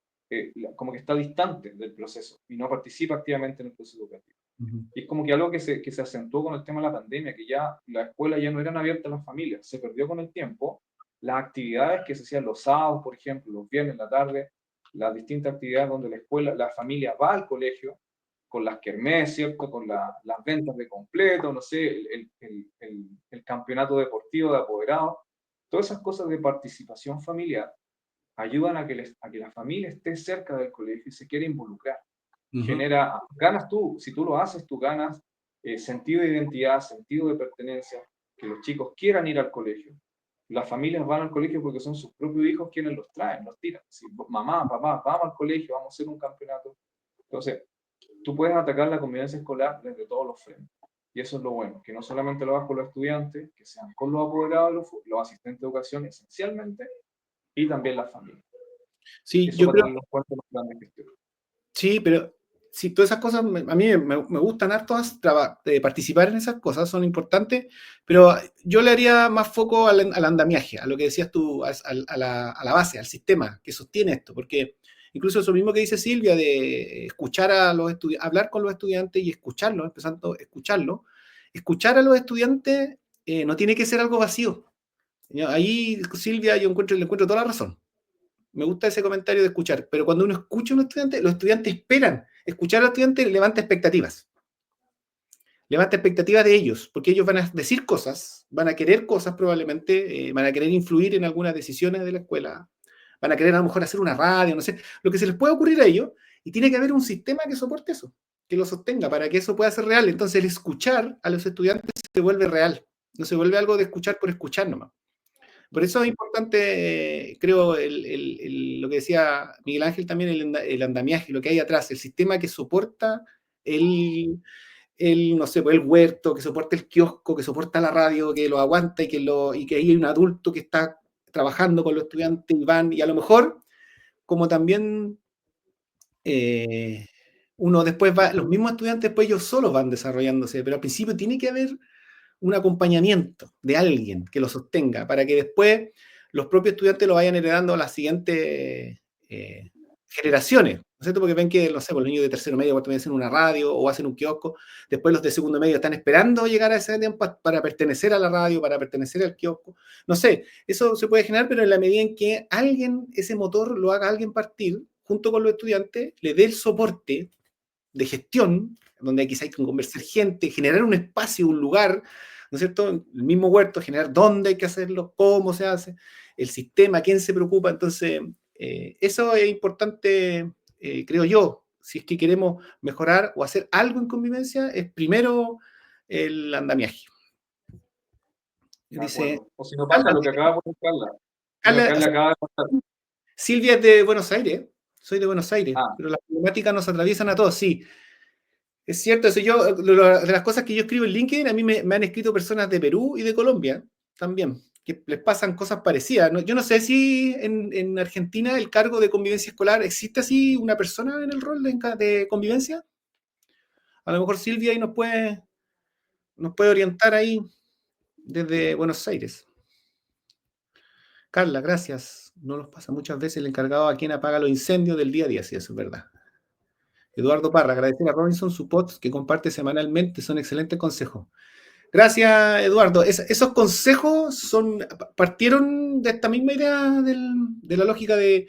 como que está distante del proceso y no participa activamente en el proceso educativo? ujú, Y es como que algo que se acentuó con el tema de la pandemia, que ya las escuelas ya no eran abiertas a las familias, se perdió con el tiempo. Las actividades que se hacían los sábados, por ejemplo, los viernes en la tarde, las distintas actividades donde la familia va al colegio, con las kermés, ¿cierto? Con las ventas de completo, no sé, el campeonato deportivo de apoderados. Todas esas cosas de participación familiar ayudan a que la familia esté cerca del colegio y se quiera involucrar. ujú. Ganas tú, si tú lo haces, tú ganas sentido de identidad, sentido de pertenencia, que los chicos quieran ir al colegio. Las familias van al colegio porque son sus propios hijos quienes los traen, los tiran. Si mamá, papá, vamos al colegio, vamos a hacer un campeonato. Entonces, tú puedes atacar la convivencia escolar desde todos los frentes. Y eso es lo bueno, que no solamente lo hagas con los estudiantes, que sean con los apoderados, los asistentes de educación esencialmente, y también las familias. Sí, Eso yo para creo. tenerlo en cuenta en los planes de gestión. Sí, pero sí, todas esas cosas, a mí me gustan harto participar en esas cosas, son importantes, pero yo le haría más foco al andamiaje, a lo que decías tú, a la base, al sistema que sostiene esto, porque incluso eso mismo que dice Silvia, de escuchar a los estudiantes, hablar con los estudiantes y escucharlos, empezando a escucharlos, escuchar a los estudiantes no tiene que ser algo vacío. Ahí, Silvia, le encuentro toda la razón. Me gusta ese comentario de escuchar, pero cuando uno escucha a un estudiante, los estudiantes esperan. Escuchar a los estudiantes levanta expectativas. Levanta expectativas de ellos, porque ellos van a decir cosas, van a querer cosas probablemente, van a querer influir en algunas decisiones de la escuela, van a querer a lo mejor hacer una radio, no sé, lo que se les puede ocurrir a ellos, y tiene que haber un sistema que soporte eso, que lo sostenga para que eso pueda ser real. Entonces el escuchar a los estudiantes se vuelve real, no se vuelve algo de escuchar por escuchar nomás. Por eso es importante, creo, lo que decía Miguel Ángel también, el andamiaje, lo que hay atrás, el sistema que soporta no sé, pues el huerto, que soporta el kiosco, que soporta la radio, que lo aguanta y que ahí hay un adulto que está trabajando con los estudiantes y van, y a lo mejor, como también uno después va, los mismos estudiantes después ellos solos van desarrollándose, pero al principio tiene que haber un acompañamiento de alguien que lo sostenga, para que después los propios estudiantes lo vayan heredando a las siguientes generaciones, ¿no es cierto? Porque ven que, no sé, pues los niños de tercero medio también hacen una radio o hacen un kiosco, después los de segundo medio están esperando llegar a ese tiempo para pertenecer a la radio, para pertenecer al kiosco, no sé, eso se puede generar, pero en la medida en que alguien, ese motor lo haga alguien partir, junto con los estudiantes, le dé el soporte de gestión, donde quizá hay que conversar gente, generar un espacio, un lugar, ¿no es cierto? El mismo huerto, generar dónde hay que hacerlo, cómo se hace, el sistema, quién se preocupa. Entonces, eso es importante, creo yo, si es que queremos mejorar o hacer algo en convivencia, es primero el andamiaje. De Dice, acuerdo. O si no pasa Carla, lo que acaba de poner Carla. Lo que Carla, Carla acaba de contar. Silvia es de Buenos Aires, soy de Buenos Aires, Ah, pero las problemáticas nos atraviesan a todos, sí. Es cierto, eso de las cosas que yo escribo en LinkedIn, a mí me han escrito personas de Perú y de Colombia también, que les pasan cosas parecidas. Yo no sé si en Argentina el cargo de convivencia escolar, ¿existe así una persona en el rol de convivencia? A lo mejor Silvia ahí nos puede orientar ahí desde Buenos Aires. Carla, gracias. No nos pasa muchas veces el encargado a quien apaga los incendios del día a día, sí, eso es verdad. Eduardo Parra, agradecer a Robinson su post que comparte semanalmente, son excelentes consejos. Gracias, Eduardo. Esos consejos partieron de esta misma idea de la lógica de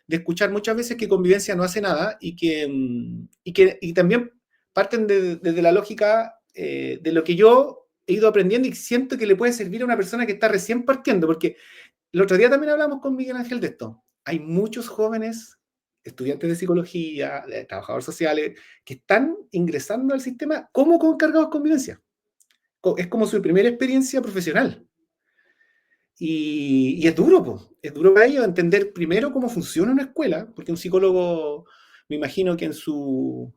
escuchar muchas veces que convivencia no hace nada y también parten desde la lógica de lo que yo he ido aprendiendo y siento que le puede servir a una persona que está recién partiendo, porque el otro día también hablamos con Miguel Ángel de esto. Hay muchos jóvenes, estudiantes de psicología, de trabajadores sociales, que están ingresando al sistema como con cargados de convivencia. Es como su primera experiencia profesional. Y es duro, pues. Es duro para ellos entender primero cómo funciona una escuela, porque un psicólogo, me imagino que en su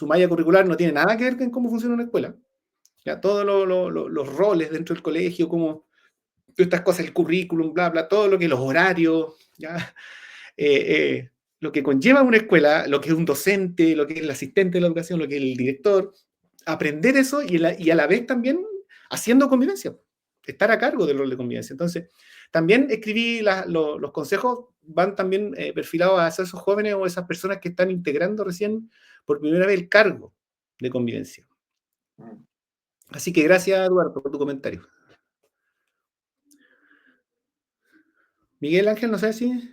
malla curricular no tiene nada que ver con cómo funciona una escuela. ¿Ya? Todos los roles dentro del colegio, como todas estas cosas, el currículum, bla, bla, todo lo que los horarios, ¿ya? Lo que conlleva una escuela, lo que es un docente, lo que es el asistente de la educación, lo que es el director, aprender eso y a la vez también haciendo convivencia, estar a cargo del rol de convivencia. Entonces, también escribí los consejos, van también perfilados a esos jóvenes o esas personas que están integrando recién por primera vez el cargo de convivencia. Así que gracias, Eduardo, por tu comentario. Miguel Ángel, no sé si...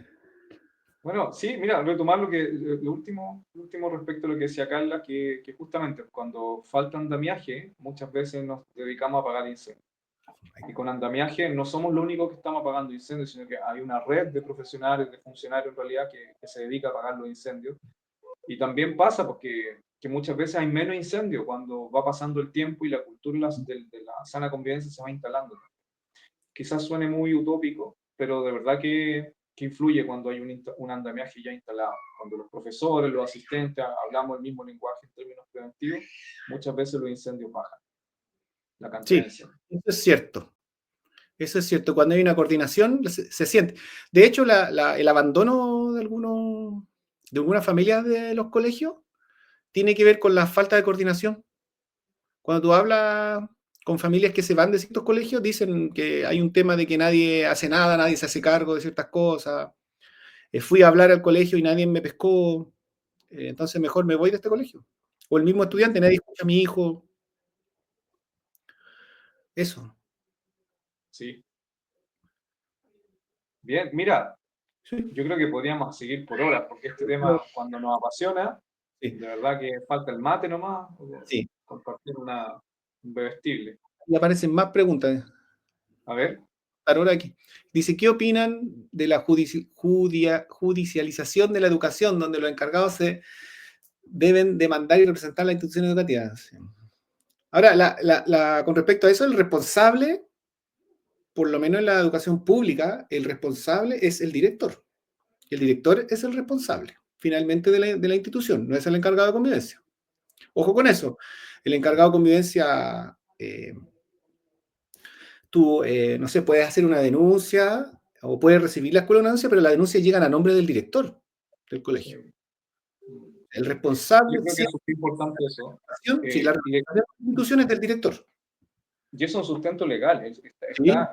bueno, sí, mira, retomar lo último respecto a lo que decía Carla, que justamente cuando falta andamiaje, muchas veces nos dedicamos a apagar incendios. Y con andamiaje no somos los únicos que estamos apagando incendios, sino que hay una red de profesionales, de funcionarios en realidad, que se dedica a apagar los incendios. Y también pasa porque que muchas veces hay menos incendios cuando va pasando el tiempo y la cultura de la sana convivencia se va instalando. Quizás suene muy utópico, pero de verdad que influye cuando hay un andamiaje ya instalado. Cuando los profesores, los asistentes hablamos el mismo lenguaje en términos preventivos, muchas veces los incendios bajan. la cantidad de Sí, encierro. eso es cierto. Eso es cierto. Cuando hay una coordinación, se siente. De hecho, el abandono de algunas familias de los colegios tiene que ver con la falta de coordinación. Cuando tú hablas con familias que se van de ciertos colegios, dicen que hay un tema de que nadie hace nada, nadie se hace cargo de ciertas cosas. Fui a hablar al colegio y nadie me pescó, entonces mejor me voy de este colegio. O el mismo estudiante, nadie escucha a mi hijo. Eso. Sí. Bien, mira, Sí, yo creo que podríamos seguir por horas, porque este tema, cuando nos apasiona, sí, de verdad que falta el mate nomás, o sí. compartir un bebestible. Y aparecen más preguntas. A ver, Ahora aquí. Dice, ¿qué opinan de la judicialización de la educación, donde los encargados se deben demandar y representar las instituciones educativas? Ahora, con respecto a eso, el responsable, por lo menos en la educación pública, el responsable es el director. El director es el responsable, finalmente, de la institución, no es el encargado de convivencia. Ojo con eso. El encargado de convivencia, tú, no sé, puedes hacer una denuncia o puedes recibir la escuela una denuncia, pero las denuncias llegan a nombre del director del colegio. eh, El yo responsable, creo que sí, es súper importante eso. sí, la Y, responsabilidad de la institución es del director. y es un sustento legal, Sí,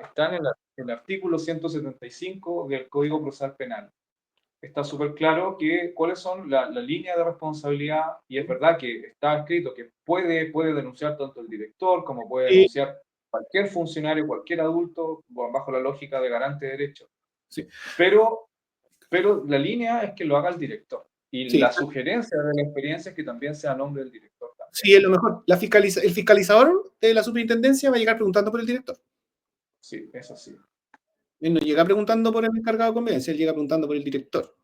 está en el artículo 175 del Código Procesal Penal. Está súper claro cuáles son la línea de responsabilidad, y es verdad que está escrito que puede denunciar tanto el director como puede sí, denunciar cualquier funcionario, cualquier adulto, bajo la lógica de garante de derechos. sí, Pero, pero la línea es que lo haga el director. Y sí, la sugerencia de la experiencia es que también sea a nombre del director también. sí, es lo mejor. El fiscalizador de la superintendencia va a llegar preguntando por el director. Sí, es así. Él no llega preguntando por el encargado de convivencia, él llega preguntando por el director.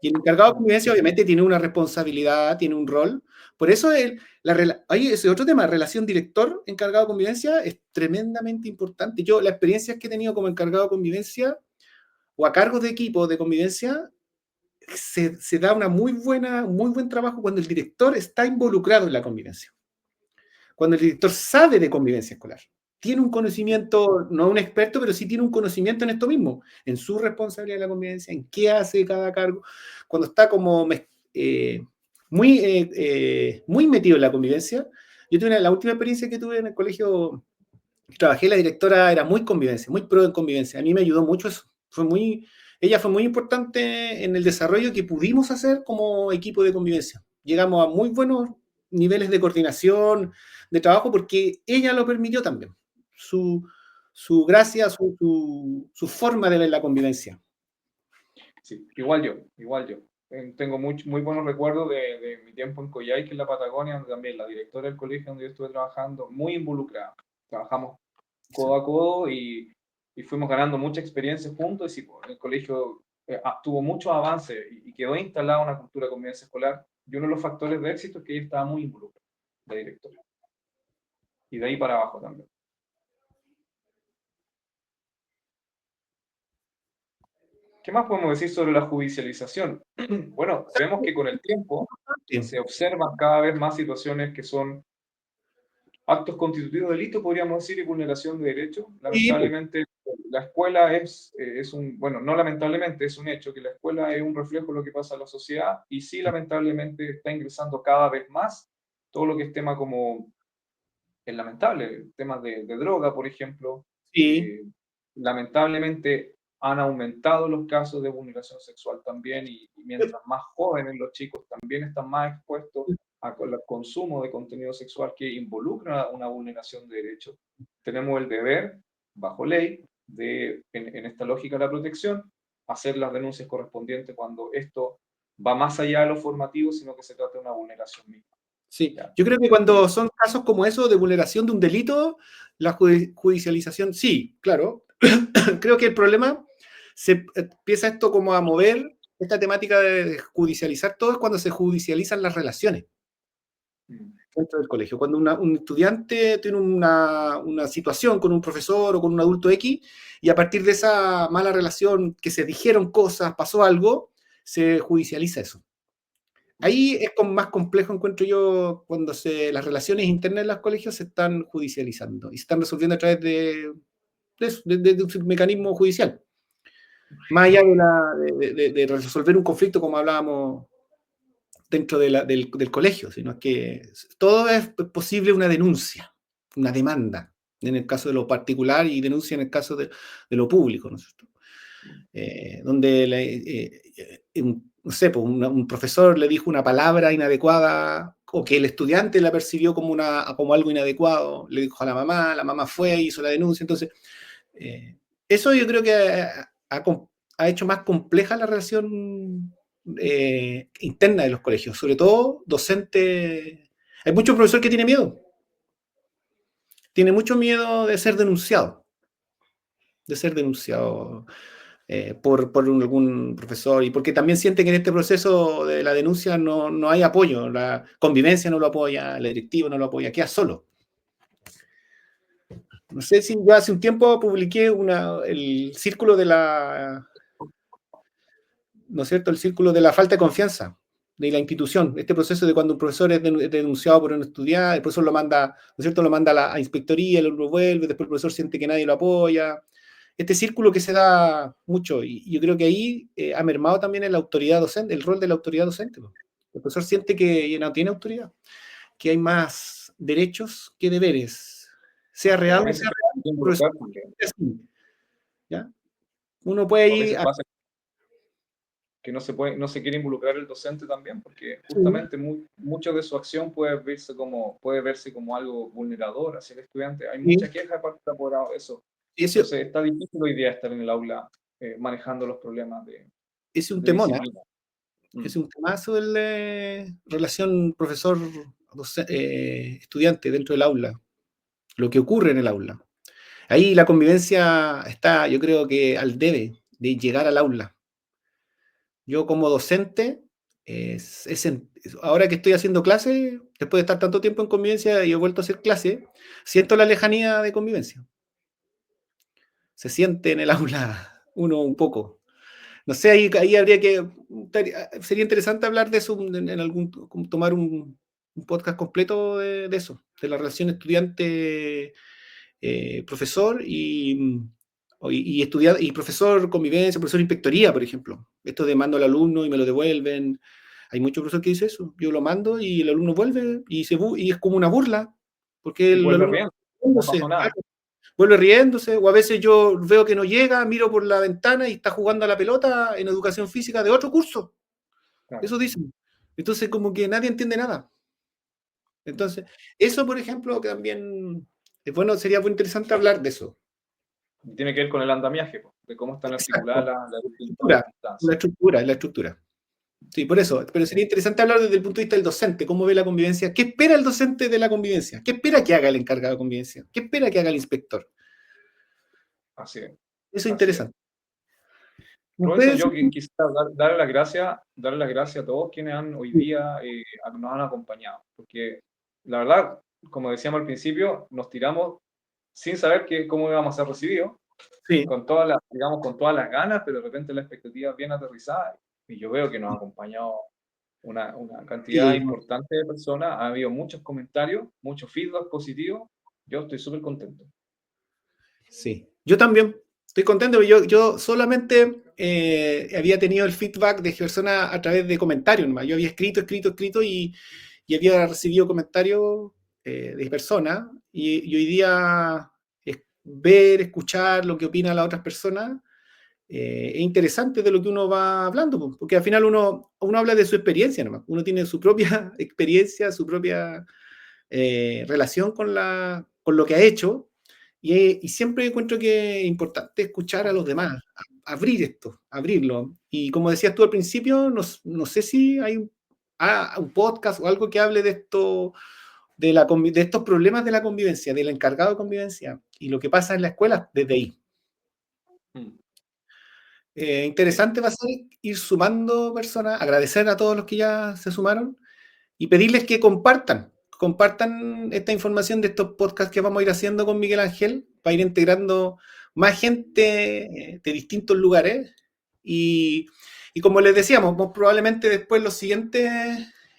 Y el encargado de convivencia obviamente tiene una responsabilidad, tiene un rol. Por eso ese otro tema, relación director-encargado de convivencia, es tremendamente importante. Yo, las experiencias que he tenido como encargado de convivencia o a cargo de equipo de convivencia, se da un muy buen trabajo cuando el director está involucrado en la convivencia. Cuando el director sabe de convivencia escolar. Tiene un conocimiento, no un experto, pero sí tiene un conocimiento en esto mismo, en su responsabilidad de la convivencia, en qué hace cada cargo. Cuando está como muy metido en la convivencia. Yo tuve la última experiencia que tuve en el colegio, trabajé, la directora era muy convivencia, muy pro en convivencia. A mí me ayudó mucho eso. Ella fue muy importante en el desarrollo que pudimos hacer como equipo de convivencia. Llegamos a muy buenos niveles de coordinación, de trabajo, porque ella lo permitió también. Su, su gracia, su forma de ver la convivencia. Sí, igual yo, igual yo. Tengo muy buenos recuerdos de mi tiempo en Coyhaique, en la Patagonia, donde también la directora del colegio donde yo estuve trabajando, muy involucrada. Trabajamos codo a codo y fuimos ganando mucha experiencia juntos. Y sí, pues, el colegio tuvo muchos avances y quedó instalada una cultura de convivencia escolar. Y uno de los factores de éxito es que ella estaba muy involucrada, la directora. Y de ahí para abajo también. ¿Qué más podemos decir sobre la judicialización? Bueno, vemos que con el tiempo Sí, se observan cada vez más situaciones que son actos constitutivos de delito, podríamos decir, y vulneración de derechos. sí, pues, Lamentablemente, la escuela bueno, no lamentablemente, es un hecho que la escuela es un reflejo de lo que pasa en la sociedad, y sí, lamentablemente, está ingresando cada vez más todo lo que es tema como, es lamentable, temas de droga, por ejemplo. sí, eh, Lamentablemente han aumentado los casos de vulneración sexual también, y mientras más jóvenes los chicos también están más expuestos al consumo de contenido sexual que involucra una vulneración de derechos. Tenemos el deber, bajo ley, en esta lógica de la protección, hacer las denuncias correspondientes cuando esto va más allá de lo formativo, sino que se trata de una vulneración misma. sí. ¿Ya? Yo creo que Y, cuando son casos como eso de vulneración de un delito, la judicialización, sí, claro. Creo que el problema se empieza esto como a mover esta temática de judicializar todo es cuando se judicializan las relaciones mm, dentro del colegio. Cuando un estudiante tiene una situación con un profesor o con un adulto X y a partir de esa mala relación que se dijeron cosas, pasó algo, se judicializa eso. Ahí es más complejo, encuentro yo, cuando las relaciones internas de los colegios se están judicializando y se están resolviendo a través de un mecanismo judicial. Más allá de resolver un conflicto, como hablábamos dentro del colegio, sino que todo es posible una denuncia, una demanda, en el caso de lo particular y denuncia en el caso de lo público, ¿no es cierto? Donde no sé, pues un profesor le dijo una palabra inadecuada o que el estudiante la percibió como algo inadecuado, le dijo a la mamá fue y hizo la denuncia. Entonces, eso yo creo que ha hecho más compleja la relación interna de los colegios, sobre todo docente. Hay muchos profesores que tiene mucho miedo de ser denunciado por algún profesor, y porque también siente que en este proceso de la denuncia no hay apoyo, la convivencia no lo apoya, la directiva no lo apoya, queda solo. No sé si yo hace un tiempo publiqué el círculo de ¿no es cierto?, el círculo de la falta de confianza de la institución. Este proceso de cuando un profesor es denunciado por un estudiante, el profesor lo manda, ¿no es cierto?, lo manda a inspectoría, lo vuelve, después el profesor siente que nadie lo apoya. Este círculo que se da mucho, y yo creo que ahí ha mermado también la autoridad docente, el rol de la autoridad docente. El profesor siente que no tiene autoridad, que hay más derechos que deberes, sea O a real o no veces sea real, el profesor involucrar porque es así, ¿ya? Uno puede a ir veces pasa que no se quiere involucrar el docente también, porque sí, justamente mucho de su acción puede verse como algo vulnerador hacia el estudiante. Hay mucha sí, queja por eso. ese Entonces está difícil hoy día estar en el aula manejando los problemas es un de temón, ¿eh? disciplina. Mm. Es un temazo el relación profesor-estudiante dentro del aula, lo que ocurre en el aula. Ahí la convivencia está, yo creo que al debe de llegar al aula. Yo como docente, ahora que estoy haciendo clase, después de estar tanto tiempo en convivencia y he vuelto a hacer clase, siento la lejanía de convivencia. Se siente en el aula uno un poco. No sé, ahí habría sería interesante hablar de eso tomar un podcast completo de eso, de la relación estudiante-profesor y profesor convivencia, profesor inspectoría, por ejemplo. Esto de mando al alumno y me lo devuelven. Hay muchos profesores que dicen eso. Yo lo mando y el alumno vuelve y es como una burla, porque Y el vuelve alumno bien, no riéndose, pasó nada. claro, vuelve riéndose, o a veces yo veo que no llega, miro por la ventana y está jugando a la pelota en educación física de otro curso. Claro. Eso dicen. Entonces, como que nadie entiende nada. Entonces, eso, por ejemplo, que también sería muy interesante hablar de eso. Y tiene que ver con el andamiaje, po, de cómo están articuladas Exacto. las distintas Estructura, instancias. la estructura. Sí, por eso. Pero sería interesante hablar desde el punto de vista del docente, cómo ve la convivencia, qué espera el docente de la convivencia, qué espera que haga el encargado de convivencia, qué espera que haga el inspector. Así es, Eso es así es. interesante. Robinson, Ustedes, yo quisiera darle las gracias a todos quienes hoy día nos han acompañado, porque la verdad, como decíamos al principio, nos tiramos sin saber cómo íbamos a ser recibidos, sí, con todas digamos, con todas las ganas, pero de repente la expectativa bien aterrizada, y yo veo que nos ha acompañado una cantidad sí, importante de personas, ha habido muchos comentarios, muchos feedback positivos, yo estoy súper contento. sí. Yo también estoy contento. Yo solamente había tenido el feedback de personas a través de comentarios nomás. Yo había escrito y había recibido comentarios de personas. Y hoy día ver, escuchar lo que opinan las otras personas es interesante de lo que uno va hablando, porque al final uno habla de su experiencia nomás. Uno tiene su propia experiencia, su propia relación con lo que ha hecho, y siempre encuentro que es importante escuchar a los demás, abrir esto, abrirlo. Y como decías tú al principio, no sé si hay un podcast o algo que hable de esto, de estos problemas de la convivencia, del encargado de convivencia y lo que pasa en la escuela desde ahí. Mm, sí. Interesante va a ser ir sumando personas, agradecer a todos los que ya se sumaron y pedirles que compartan esta información de estos podcasts que vamos a ir haciendo con Miguel Ángel para ir integrando más gente de distintos lugares y, Y como les decíamos, probablemente después los siguientes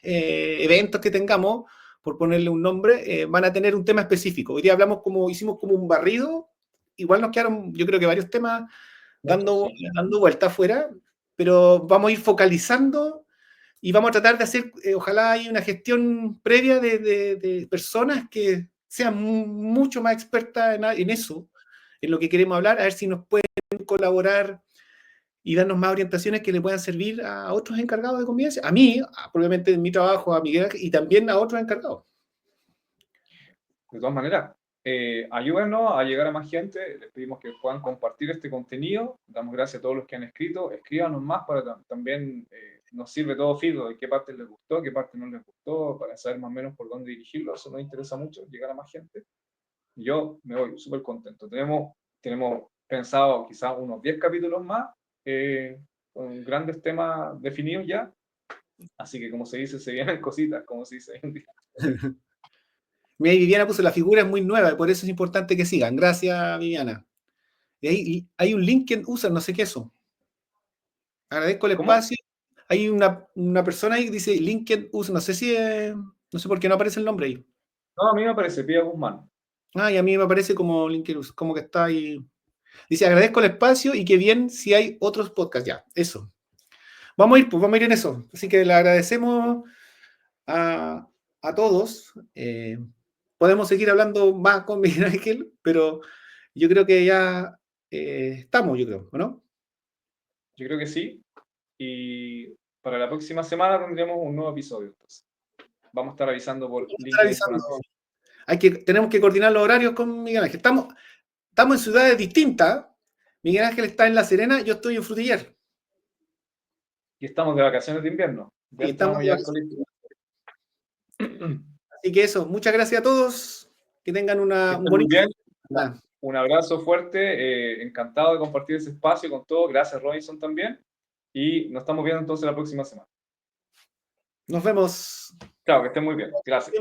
eventos que tengamos, por ponerle un nombre, van a tener un tema específico. Hoy día hicimos como un barrido, igual nos quedaron, yo creo que varios temas Muchos, sí. dando vuelta afuera, pero vamos a ir focalizando y vamos a tratar de hacer, ojalá hay una gestión previa de personas que sean mucho más expertas en eso, en lo que queremos hablar, a ver si nos pueden colaborar y darnos más orientaciones que le puedan servir a otros encargados de convivencia, a mí, probablemente en mi trabajo, a Miguel y también a otros encargados. De todas maneras, ayúdenos a llegar a más gente. Les pedimos que puedan compartir este contenido. Damos gracias a todos los que han escrito. Escríbanos más para también nos sirve todo feedback, qué parte les gustó, qué parte no les gustó, para saber más o menos por dónde dirigirlo. Eso nos interesa mucho, llegar a más gente. Yo me voy súper contento. Tenemos pensado quizás unos 10 capítulos más, con grandes temas definidos ya. Así que, como se dice, se vienen cositas, como se dice hoy en día. Viviana puso la figura es muy nueva y por eso es importante que sigan. Gracias, Viviana. Y ahí hay un link que usan, no sé qué es eso. Agradezco el ¿Cómo? espacio. Hay una persona ahí que dice LinkedIn usa, no sé si es, no sé por qué no aparece el nombre ahí. No, a mí me parece Pía Guzmán. Ah, y a mí me aparece como LinkedIn, como que está ahí. Dice, agradezco el espacio y que bien si hay otros podcasts. Ya, eso. Vamos a ir, pues vamos a ir en eso. Así que le agradecemos a todos. Podemos seguir hablando más con Miguel Ángel, pero yo creo que ya estamos, yo creo, ¿no? Yo creo que sí. Y para la próxima semana tendremos un nuevo episodio. Entonces, vamos a estar avisando por Vamos a estar LinkedIn con avisando. anticipación. Tenemos que coordinar los horarios con Miguel Ángel. Estamos en ciudades distintas. Miguel Ángel está en La Serena, yo estoy en Frutillar. Y estamos de vacaciones de invierno. Ya Y estamos entramos de ya al colegio. vacaciones. Así que eso, muchas gracias a todos. Que tengan Que un estén muy bonito bien. día. Un abrazo fuerte. Encantado de compartir ese espacio con todos. Gracias, Robinson, también. Y nos estamos viendo entonces la próxima semana. Nos vemos. Chao, que estén muy bien. Gracias.